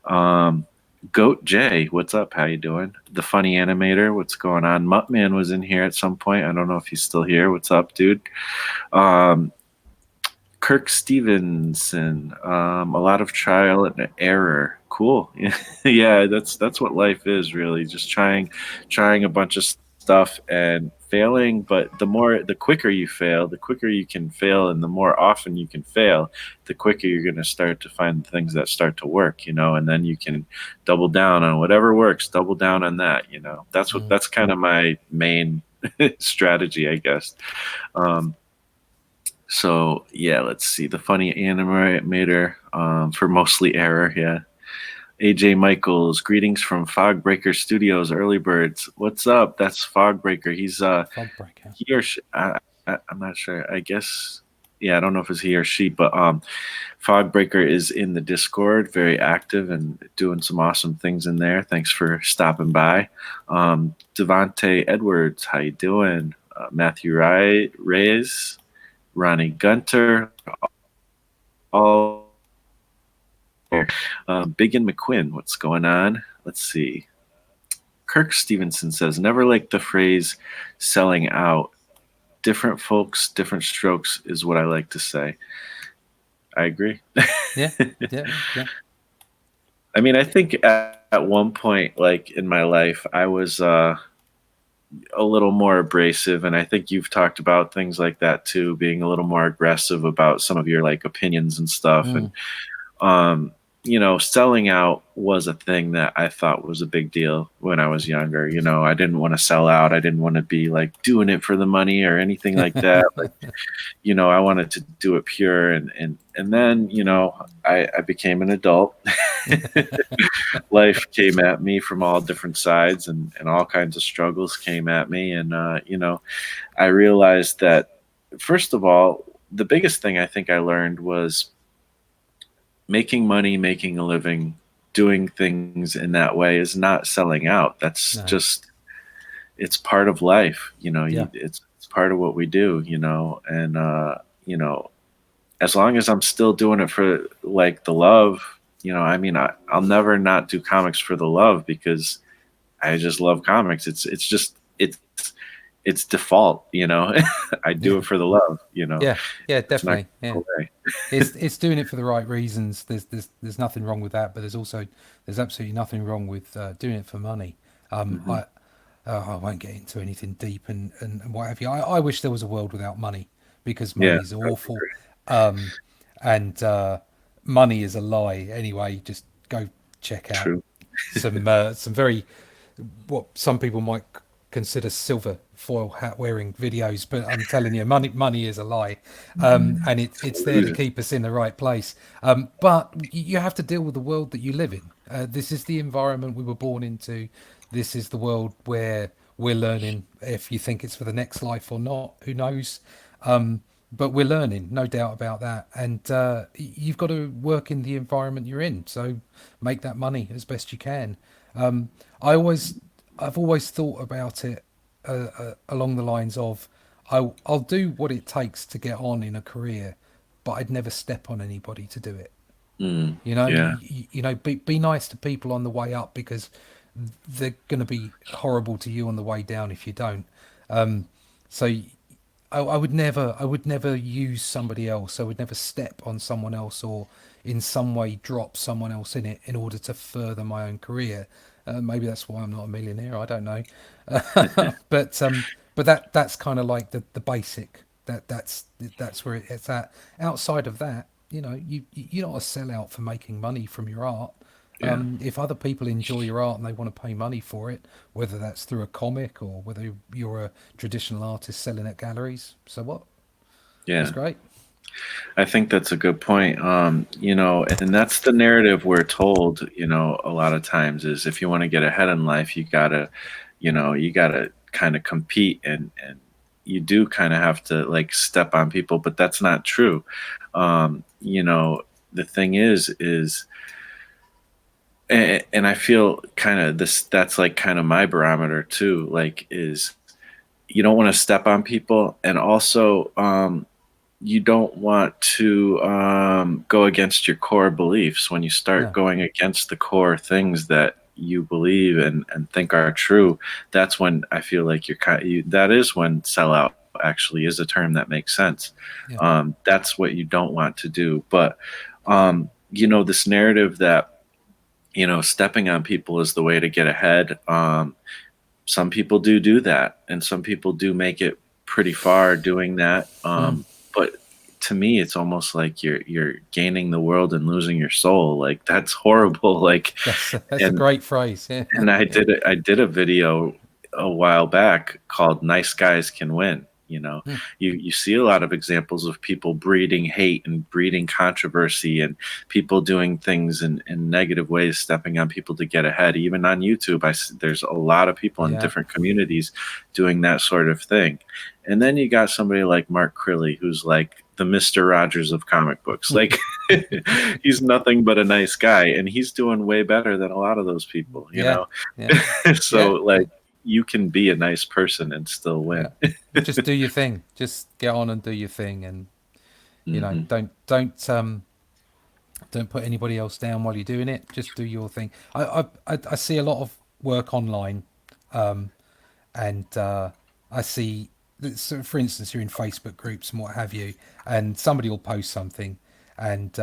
Um, Goat J, what's up? How you doing? The funny animator, what's going on? Muttman was in here at some point. I don't know if he's still here. What's up, dude? Um, Kirk Stevenson, a lot of trial and error. Cool. Yeah, that's what life is, really. Just trying a bunch of stuff stuff and failing, but the quicker you fail, the quicker you can fail, and the more often you can fail, the quicker you're going to start to find things that start to work, and then you can double down on whatever works, double down on that. That's kind of my main strategy, I guess. Um, so yeah, let's see. The funny animator for mostly error. Yeah. AJ Michaels, greetings from Fogbreaker Studios, early birds. What's up? That's Fogbreaker. He's Fogbreaker. he or she. I'm not sure. I guess. Yeah, I don't know if it's he or she, but Fogbreaker is in the Discord, very active and doing some awesome things in there. Thanks for stopping by. Devonte Edwards, how you doing? Matthew Reyes, Ronnie Gunter, all here. Biggin McQuinn, what's going on? Let's see. Kirk Stevenson says, never like the phrase selling out. Different folks, different strokes is what I like to say. I agree. Yeah, yeah, yeah. I mean, I think at one point, like in my life, I was a little more abrasive, and I think you've talked about things like that too, being a little more aggressive about some of your like opinions and stuff. And Mm. selling out was a thing that I thought was a big deal when I was younger. I didn't want to sell out. I didn't want to be like doing it for the money or anything like that. Like, I wanted to do it pure. And then, I became an adult. Life came at me from all different sides, and all kinds of struggles came at me. And, I realized that, first of all, the biggest thing I think I learned was making money, making a living, doing things in that way is not selling out. That's No. just, it's part of life. Yeah. It's part of what we do, and, as long as I'm still doing it for like the love, I mean, I'll never not do comics for the love, because I just love comics. It's default, I do Yeah. it for the love, Yeah. Yeah. it's not Definitely. going Yeah. away. It's doing it for the right reasons. There's nothing wrong with that, but there's absolutely nothing wrong with doing it for money. Um, Hmm. I I won't get into anything deep and what have you. I wish there was a world without money, because Yeah, money's I would awful, agree. um, and money is a lie. Anyway, just go check out True. some very, what some people might consider silver foil hat wearing videos, but I'm telling you, money is a lie, and it's there to Illusion. keep us in the right place. But you have to deal with the world that you live in. This is the environment we were born into. This is the world where we're learning. If you think it's for the next life or not, who knows? But we're learning, no doubt about that. And you've got to work in the environment you're in. So make that money as best you can. Um, I always, I've always thought about it along the lines of, I'll do what it takes to get on in a career, but I'd never step on anybody to do it. Yeah. Be nice to people on the way up, because they're going to be horrible to you on the way down if you don't. So I would never use somebody else. I would never step on someone else, or in some way drop someone else in it in order to further my own career. Maybe that's why I'm not a millionaire. I don't know, but that's kind of like the basic. That's where it's at. Outside of that, you're not a sellout for making money from your art. Yeah. If other people enjoy your art and they want to pay money for it, whether that's through a comic or whether you're a traditional artist selling at galleries, so what? That's Yeah. great. I think that's a good point. And that's the narrative we're told, a lot of times, is if you want to get ahead in life, you gotta kind of compete, and you do kind of have to like step on people, but that's not true. The thing is, and I feel kind of that's like kind of my barometer too, like, is you don't want to step on people, and also, you don't want to go against your core beliefs. When you start No. going against the core things that you believe and think are true, that's when I feel like that is when sellout actually is a term that makes sense. Yeah. That's what you don't want to do. But this narrative that stepping on people is the way to get ahead. some people do that, and some people do make it pretty far doing that. Mm. But to me, it's almost like you're gaining the world and losing your soul. Like that's horrible. Like, That's a and great phrase. Yeah. and I did a video a while back called "Nice Guys Can Win." You know, Mm. you see a lot of examples of people breeding hate and breeding controversy, and people doing things in negative ways, stepping on people to get ahead. Even on YouTube, there's a lot of people in Yeah. different communities doing that sort of thing. And then you got somebody like Mark Crilly, who's like the Mister Rogers of comic books. Like he's nothing but a nice guy, and he's doing way better than a lot of those people. You Yeah. know, Yeah. so Yeah. like you can be a nice person and still Yeah. win. Just do your thing. Just get on and do your thing, and Hmm. don't put anybody else down while you're doing it. Just do your thing. I see a lot of work online, and I see. So for instance, you're in Facebook groups and what have you, and somebody will post something, and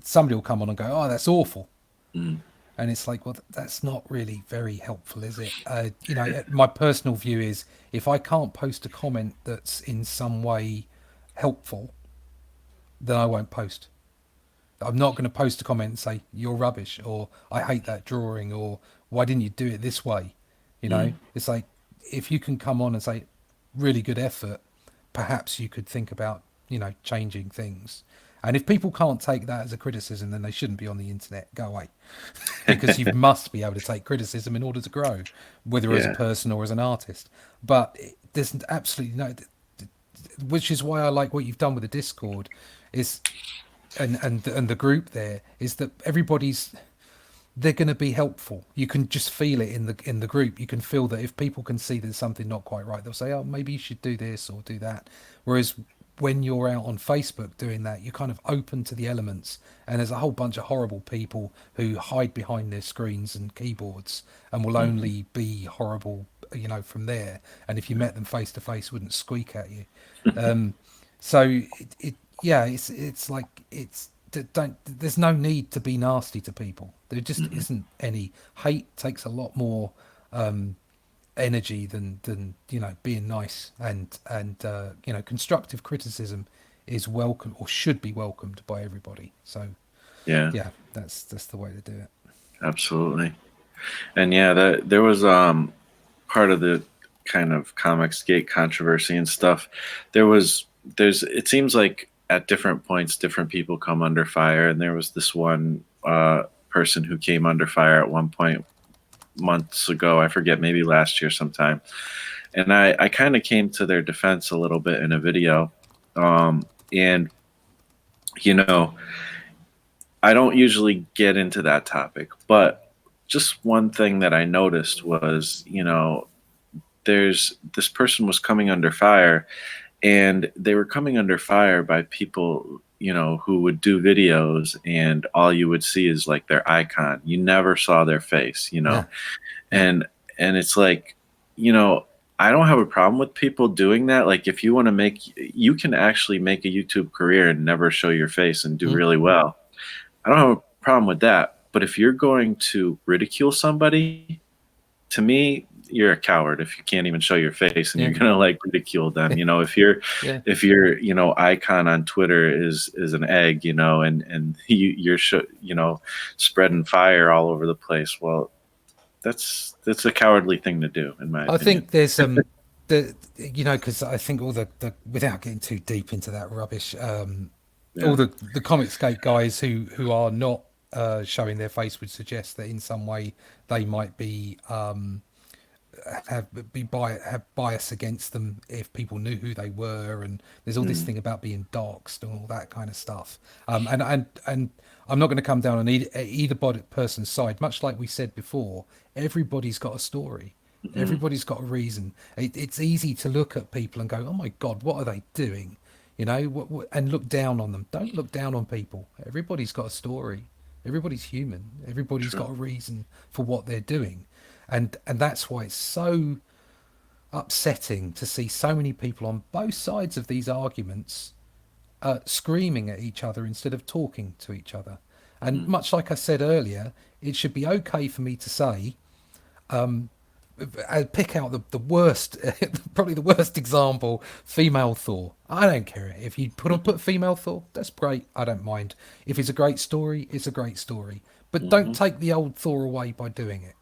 somebody will come on and go, "Oh, that's awful," Mm. and it's like, well, that's not really very helpful, is it? My personal view is if I can't post a comment that's in some way helpful, then I won't post. I'm not going to post a comment and say you're rubbish or I hate that drawing or why didn't you do it this way? Mm. It's like if you can come on and say really good effort, perhaps you could think about changing things. And if people can't take that as a criticism, then they shouldn't be on the internet. Go away, because you must be able to take criticism in order to grow, whether as a Yeah. person or as an artist. But there's absolutely no, which is why I like what you've done with the Discord, is and the group there is that everybody's they're going to be helpful. You can just feel it in the group. You can feel that if people can see there's something not quite right, they'll say, "Oh, maybe you should do this or do that." Whereas when you're out on Facebook doing that, you're kind of open to the elements, and there's a whole bunch of horrible people who hide behind their screens and keyboards and will Hmm. only be horrible, from there. And if you met them face to face, wouldn't squeak at you. So yeah, it's like don't there's no need to be nasty to people. There just Hmm. isn't any. Hate takes a lot more energy than being nice, and constructive criticism is welcome or should be welcomed by everybody. So Yeah, yeah, that's the way to do it. absolutely. And yeah, that there was part of the kind of Comics Gate controversy and stuff. There's it seems like at different points different people come under fire, and there was this one person who came under fire at one point months ago. I forget, maybe last year sometime. And I kind of came to their defense a little bit in a video. And you know, I don't usually get into that topic, but just one thing that I noticed was, there's this person was coming under fire, and they were coming under fire by people, who would do videos, and all you would see is like their icon. You never saw their face, Yeah, yeah. and it's like, you know, I don't have a problem with people doing that. Like if you want to you can actually make a YouTube career and never show your face and do Mm, really well. I don't have a problem with that. But if you're going to ridicule somebody, to me, you're a coward if you can't even show your face and yeah, you're gonna like ridicule them. If your yeah. icon on Twitter is an egg, and you're spreading fire all over the place. Well, that's a cowardly thing to do, in my I opinion. think there's because I think all the without getting too deep into that rubbish, all Yeah. the Comicsgate guys who are not showing their face would suggest that in some way they might be have bias against them if people knew who they were, and there's all this Mm. thing about being doxxed and all that kind of stuff. And I'm not going to come down on either person's side. Much like we said before, everybody's got a story. Mhm. Everybody's got a reason. It's easy to look at people and go, "Oh my God, what are they doing?" And look down on them. Don't look down on people. Everybody's got a story. Everybody's human. Everybody's True. got a reason for what they're doing, and that's why it's so upsetting to see so many people on both sides of these arguments screaming at each other instead of talking to each other. And Mhm. much like I said earlier, it should be okay for me to say I pick out the worst, probably the worst example, female Thor. I don't care if you put female Thor. That's great. I don't mind. If it's a great story, it's a great story. But don't Mm-hmm. take the old Thor away by doing it.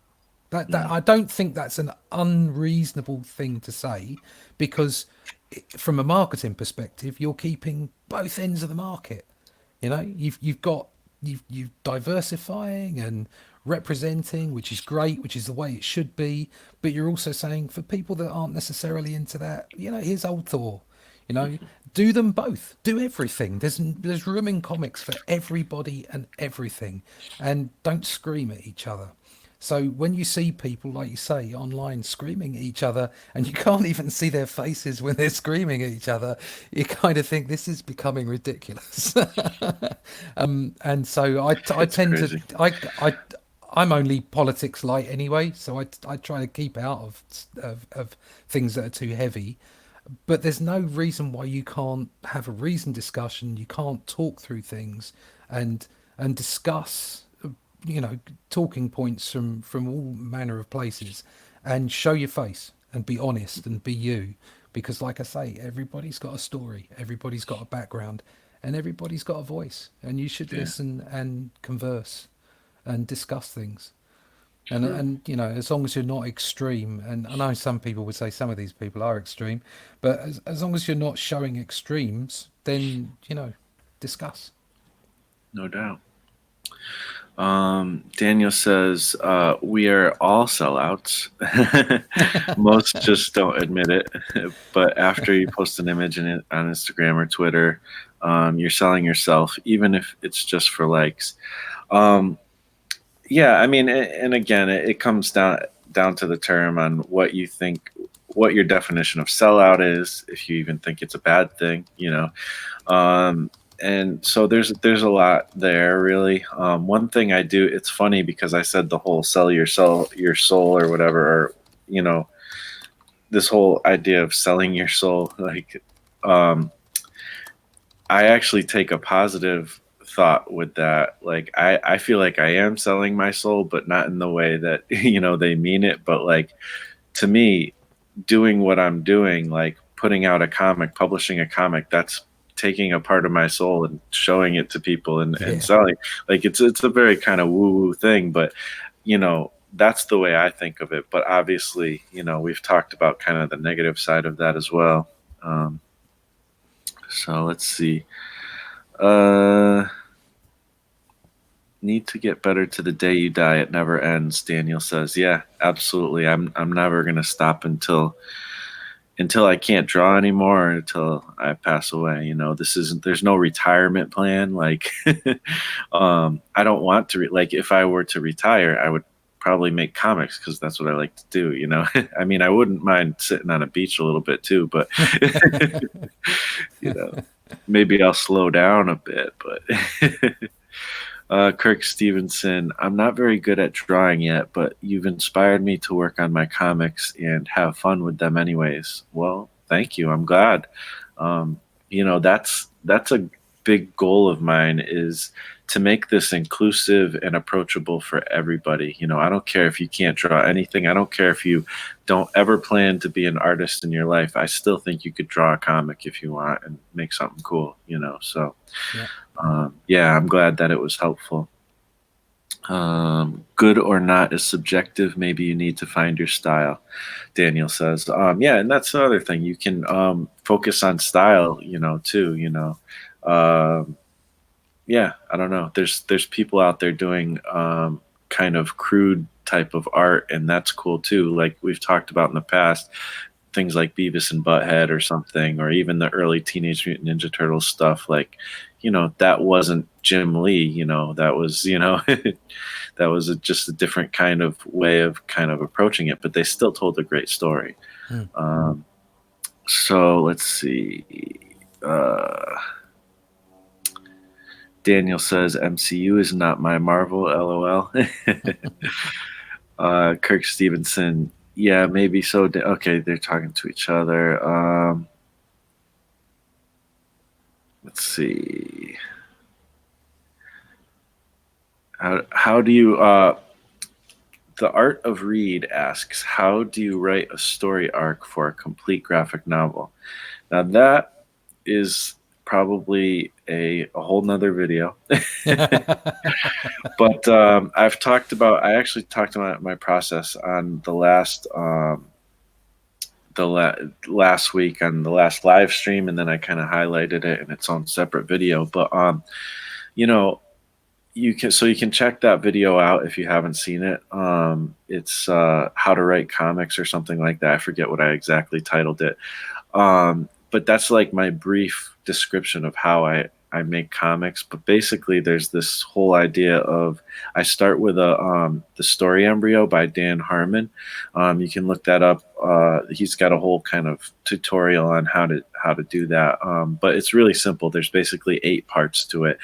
That Mm, I don't think that's an unreasonable thing to say, because from a marketing perspective, you're keeping both ends of the market. You know, you've got you've diversifying and representing, which is great, which is the way it should be. But you're also saying, for people that aren't necessarily into that, here's old Thor. You know, do them both. Do everything. There's room in comics for everybody and everything, and don't scream at each other. So when you see people, like you say, online screaming at each other, and you can't even see their faces when they're screaming at each other, you kind of think this is becoming ridiculous. And so I it's tend to crazy. I'm only politics light anyway, so I try to keep out of things that are too heavy. But there's no reason why you can't have a reasoned discussion. You can't talk through things and discuss, talking points from all manner of places, and show your face and be honest and be you. Because, like I say, everybody's got a story, everybody's got a background, and everybody's got a voice. And you should Yeah, listen and converse and discuss things. true. And as long as you're not extreme, and I know some people would say some of these people are extreme, but as long as you're not showing extremes, then discuss. No doubt. Daniel says, we are all sellouts. Most just don't admit it. But after you post an image on Instagram or Twitter, you're selling yourself, even if it's just for likes. Um, yeah, I mean, and again, it comes down to the term on what you think, what your definition of sellout is, if you even think it's a bad thing. Um, and so there's a lot there, really. One thing I do, it's funny because I said the whole sell your soul or whatever, or you know this whole idea of selling your soul. Like, um, I actually take a positive thought with that. Like, I feel like I am selling my soul, but not in the way that they mean it. But like, to me, doing what I'm doing, like putting out a comic, publishing a comic, that's taking a part of my soul and showing it to people and Yeah. selling. Like, it's a very kind of woo woo thing, but that's the way I think of it. But obviously, we've talked about kind of the negative side of that as well. Um, so let's see. Uh, Need to get better to the day you die. It never ends. Daniel says, "Yeah, absolutely. I'm never gonna stop until I can't draw anymore, or until I pass away. This isn't. There's no retirement plan. Like, I don't want to. Like, if I were to retire, I would probably make comics because that's what I like to do. I mean, I wouldn't mind sitting on a beach a little bit too, but you know, maybe I'll slow down a bit. But Kirk Stevenson, I'm not very good at drawing yet, but you've inspired me to work on my comics and have fun with them anyways. Well, thank you. I'm glad. Um, that's a big goal of mine, is to make this inclusive and approachable for everybody. I don't care if you can't draw anything. I don't care if you don't ever plan to be an artist in your life. I still think you could draw a comic if you want and make something cool. So Yeah. yeah, I'm glad that it was helpful. Good or not is subjective. Maybe you need to find your style, Daniel says. Yeah, and that's another thing. You can focus on style, too. Um, yeah, I don't know. There's people out there doing kind of crude type of art, and that's cool too. Like we've talked about in the past, things like Beavis and Butthead or something, or even the early Teenage Mutant Ninja Turtles stuff. Like, that wasn't Jim Lee. That was that was just a different kind of way of kind of approaching it, but they still told a great story. Hmm. Um, so let's see. Uh, Daniel says MCU is not my Marvel. LOL. Kirk Stevenson. Yeah, maybe so. Okay, they're talking to each other. Let's see. How do you The Art of Read asks, how do you write a story arc for a complete graphic novel? Now that is probably a whole nother video. But I actually talked about my process on last week on the last live stream, and then I kind of highlighted it in its own separate video. But you know, you can check that video out if you haven't seen it. It's how to write comics or something like that. I forget what I exactly titled it. But that's like my brief description of how I make comics. But basically, there's this whole idea of I start with the story embryo by Dan Harmon. You can look that up. He's got a whole kind of tutorial on how to do that. But it's really simple. There's basically 8 parts to it,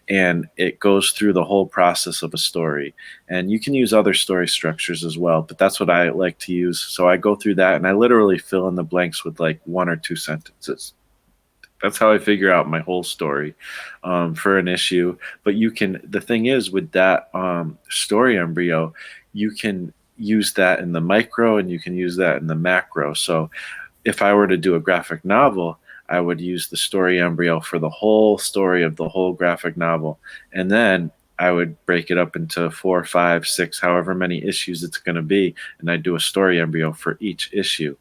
and it goes through the whole process of a story. And you can use other story structures as well, but that's what I like to use. So I go through that and I literally fill in the blanks with like 1 or 2 sentences. That's how I figure out my whole story for an issue. But the thing is, with that story embryo, you can use that in the micro and you can use that in the macro. So if I were to do a graphic novel, I would use the story embryo for the whole story of the whole graphic novel. And then I would break it up into 4, 5, 6, however many issues it's going to be. And I'd do a story embryo for each issue.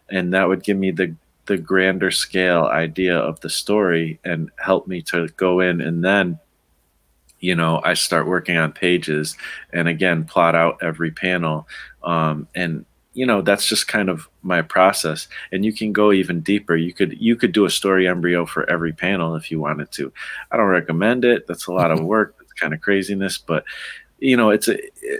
And that would give me the grander scale idea of the story and help me to go in, and then I start working on pages and again plot out every panel. And that's just kind of my process. And you can go even deeper. You could do a story embryo for every panel if you wanted to. I don't recommend it. That's a lot of work. It's kind of craziness, but it's a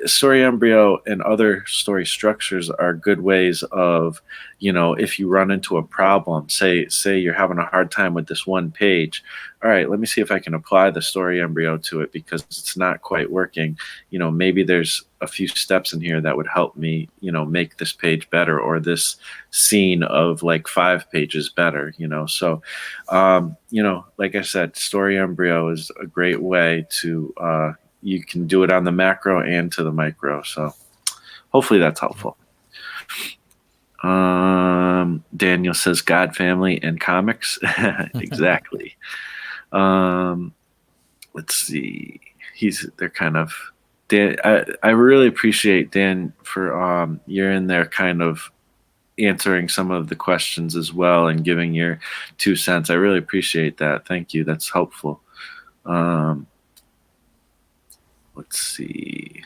story embryo and other story structures are good ways of, if you run into a problem, say you're having a hard time with this one page. All right, let me see if I can apply the story embryo to it because it's not quite working. Maybe there's a few steps in here that would help me, make this page better, or this scene of like 5 pages better, So, like I said, story embryo is a great way to, you can do it on the macro and to the micro. So hopefully that's helpful. Daniel says God, family, and comics. Exactly. Let's see. They're kind of Dan. I really appreciate Dan for you're in there kind of answering some of the questions as well and giving your 2 cents. I really appreciate that. Thank you. That's helpful. Let's see.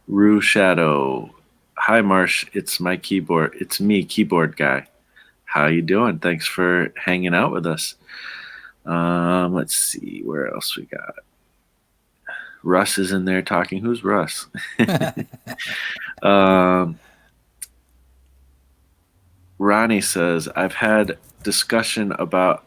Rue Shadow. Hi, Marsh. It's my keyboard. It's me, keyboard guy. How you doing? Thanks for hanging out with us. Let's see. Where else we got? Russ is in there talking. Who's Russ? Ronnie says, I've heard discussion about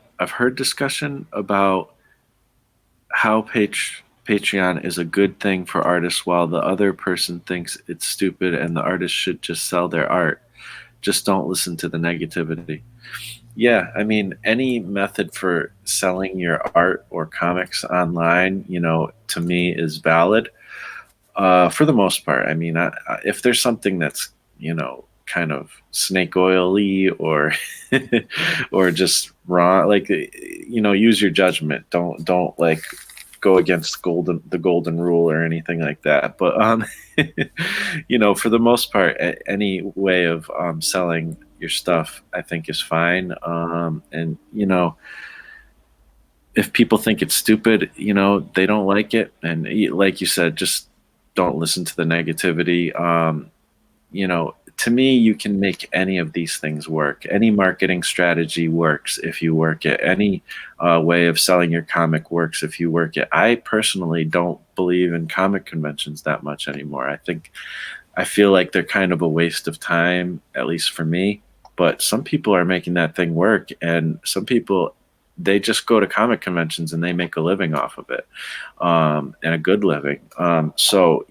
how Patreon is a good thing for artists while the other person thinks it's stupid and the artist should just sell their art. Just don't listen to the negativity. Yeah, I mean, any method for selling your art or comics online, to me is valid for the most part. I mean, if there's something that's, kind of snake oily or or just raw, like, use your judgment. Don't like go against the golden rule or anything like that. But for the most part, any way of selling your stuff, I think, is fine. And if people think it's stupid, they don't like it, and like you said, just don't listen to the negativity. To me, you can make any of these things work. Any marketing strategy works if you work it. Any way of selling your comic works if you work it. I personally don't believe in comic conventions that much anymore. I feel like they're kind of a waste of time, at least for me. But some people are making that thing work, and some people, they just go to comic conventions and they make a living off of it, and a good living. So,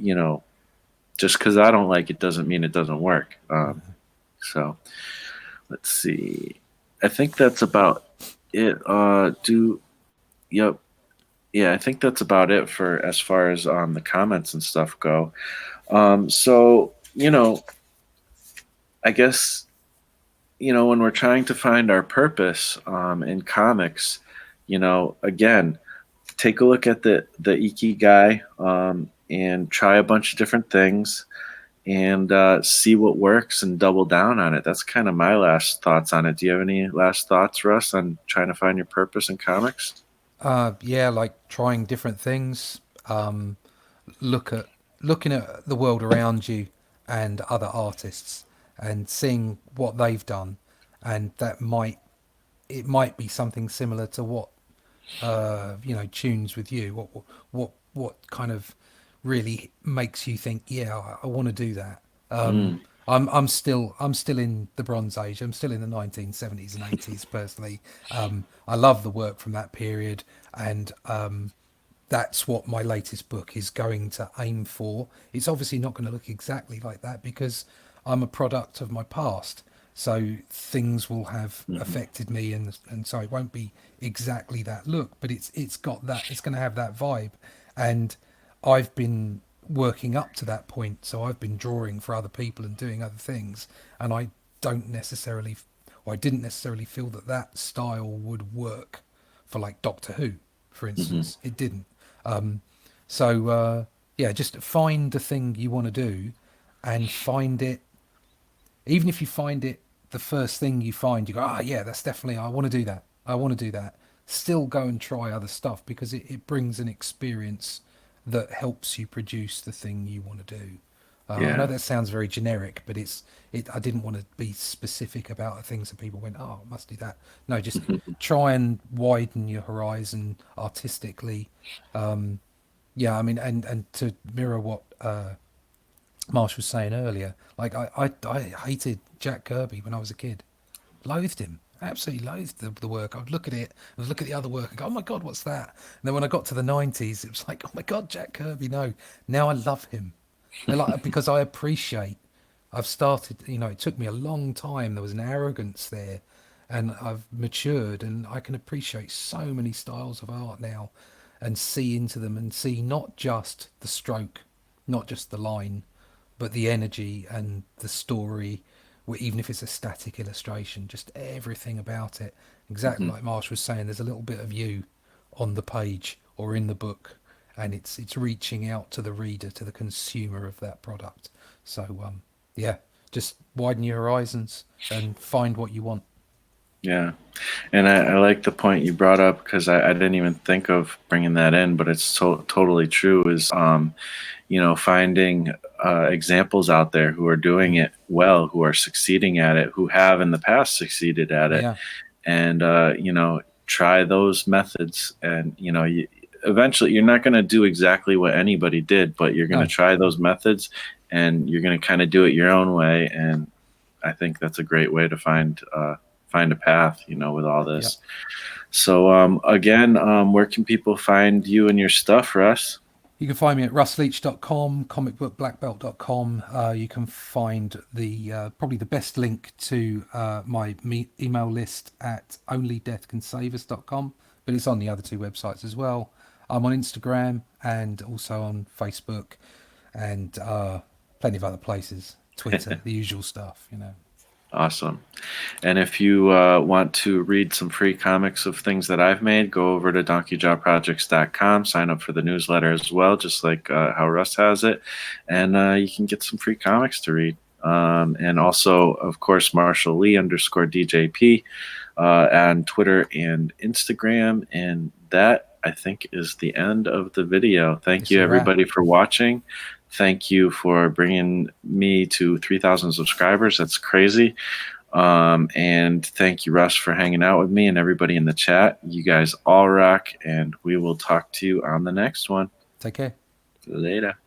just because I don't like it doesn't mean it doesn't work. So let's see. I think that's about it. Yep. yeah, I think that's about it for as far as the comments and stuff go. So I guess when we're trying to find our purpose in comics, again, take a look at the Ikigai and try a bunch of different things and see what works and double down on it. That's kind of my last thoughts on it. Do you have any last thoughts, Russ, on trying to find your purpose in comics? Yeah, like trying different things. Um, look at looking at the world around you and other artists and seeing what they've done, and that might it might be something similar to what tunes with you. What kind of really makes you think, yeah, I want to do that. Mm, I'm still in the Bronze Age. I'm still in the 1970s and 80s personally. I love the work from that period, and that's what my latest book is going to aim for. It's obviously not going to look exactly like that because I'm a product of my past. So things will have mhm, affected me, and so it won't be exactly that look, but it's got that, it's going to have that vibe. And I've been working up to that point, so I've been drawing for other people and doing other things, and don't necessarily, or I didn't necessarily feel that that style would work for like Doctor Who, for mhm, instance. It didn't. So yeah, just find the thing you want to do, and find it. Even if you find it, the first thing you find, you go, ah, yeah, that's definitely, I want to do that. I want to do that. Still go and try other stuff because it brings an experience that helps you produce the thing you want to do. I know yeah. that sounds very generic, but it. I didn't want to be specific about the things that people went, oh, I must do that. No, just try and widen your horizon artistically. Yeah, I mean, and to mirror what Marsh was saying earlier, like I hated Jack Kirby when I was a kid, loathed him, absolutely loathed the work. I'd look at it, I'd look at the other work and go, oh my god, what's that? And then when I got to the 90s, it was like, oh my god, Jack Kirby, no. Now I love him, and like because I appreciate. I've started, it took me a long time. There was an arrogance there, and I've matured, and I can appreciate so many styles of art now, and see into them and see not just the stroke, not just the line, but the energy and the story, even if it's a static illustration, just everything about it. Exactly Mhm. like Marsh was saying, there's a little bit of you on the page or in the book, and it's reaching out to the reader, to the consumer of that product. So yeah, just widen your horizons and find what you want. Yeah. And I like the point you brought up because I didn't even think of bringing that in, but it's totally true. Is finding examples out there who are doing Mm. it well, who are succeeding at it, who have in the past succeeded at it, Yeah, and try those methods. And eventually, you're not going to do exactly what anybody did, but you're going to no, try those methods, and you're going to kind of do it your own way. And I think that's a great way to find a path, with all yeah. this. So again, where can people find you and your stuff, Russ? You can find me at russleach.com, comicbookblackbelt.com. You can find the probably the best link to my email list at onlydeathcansavus.com, but it's on the other two websites as well. I'm on Instagram and also on Facebook and plenty of other places, Twitter, the usual stuff. Awesome. And if you want to read some free comics of things that I've made, go over to donkeyjawprojects.com, sign up for the newsletter as well, just like how Russ has it, and you can get some free comics to read. And also, of course, Marshall Lee _DJP on Twitter and Instagram. And that, I think, is the end of the video. Thank It's you, a wrap. everybody, for watching. Thank you for bringing me to 3,000 subscribers. That's crazy. And thank you, Russ, for hanging out with me and everybody in the chat. You guys all rock, and we will talk to you on the next one. Take care. Later.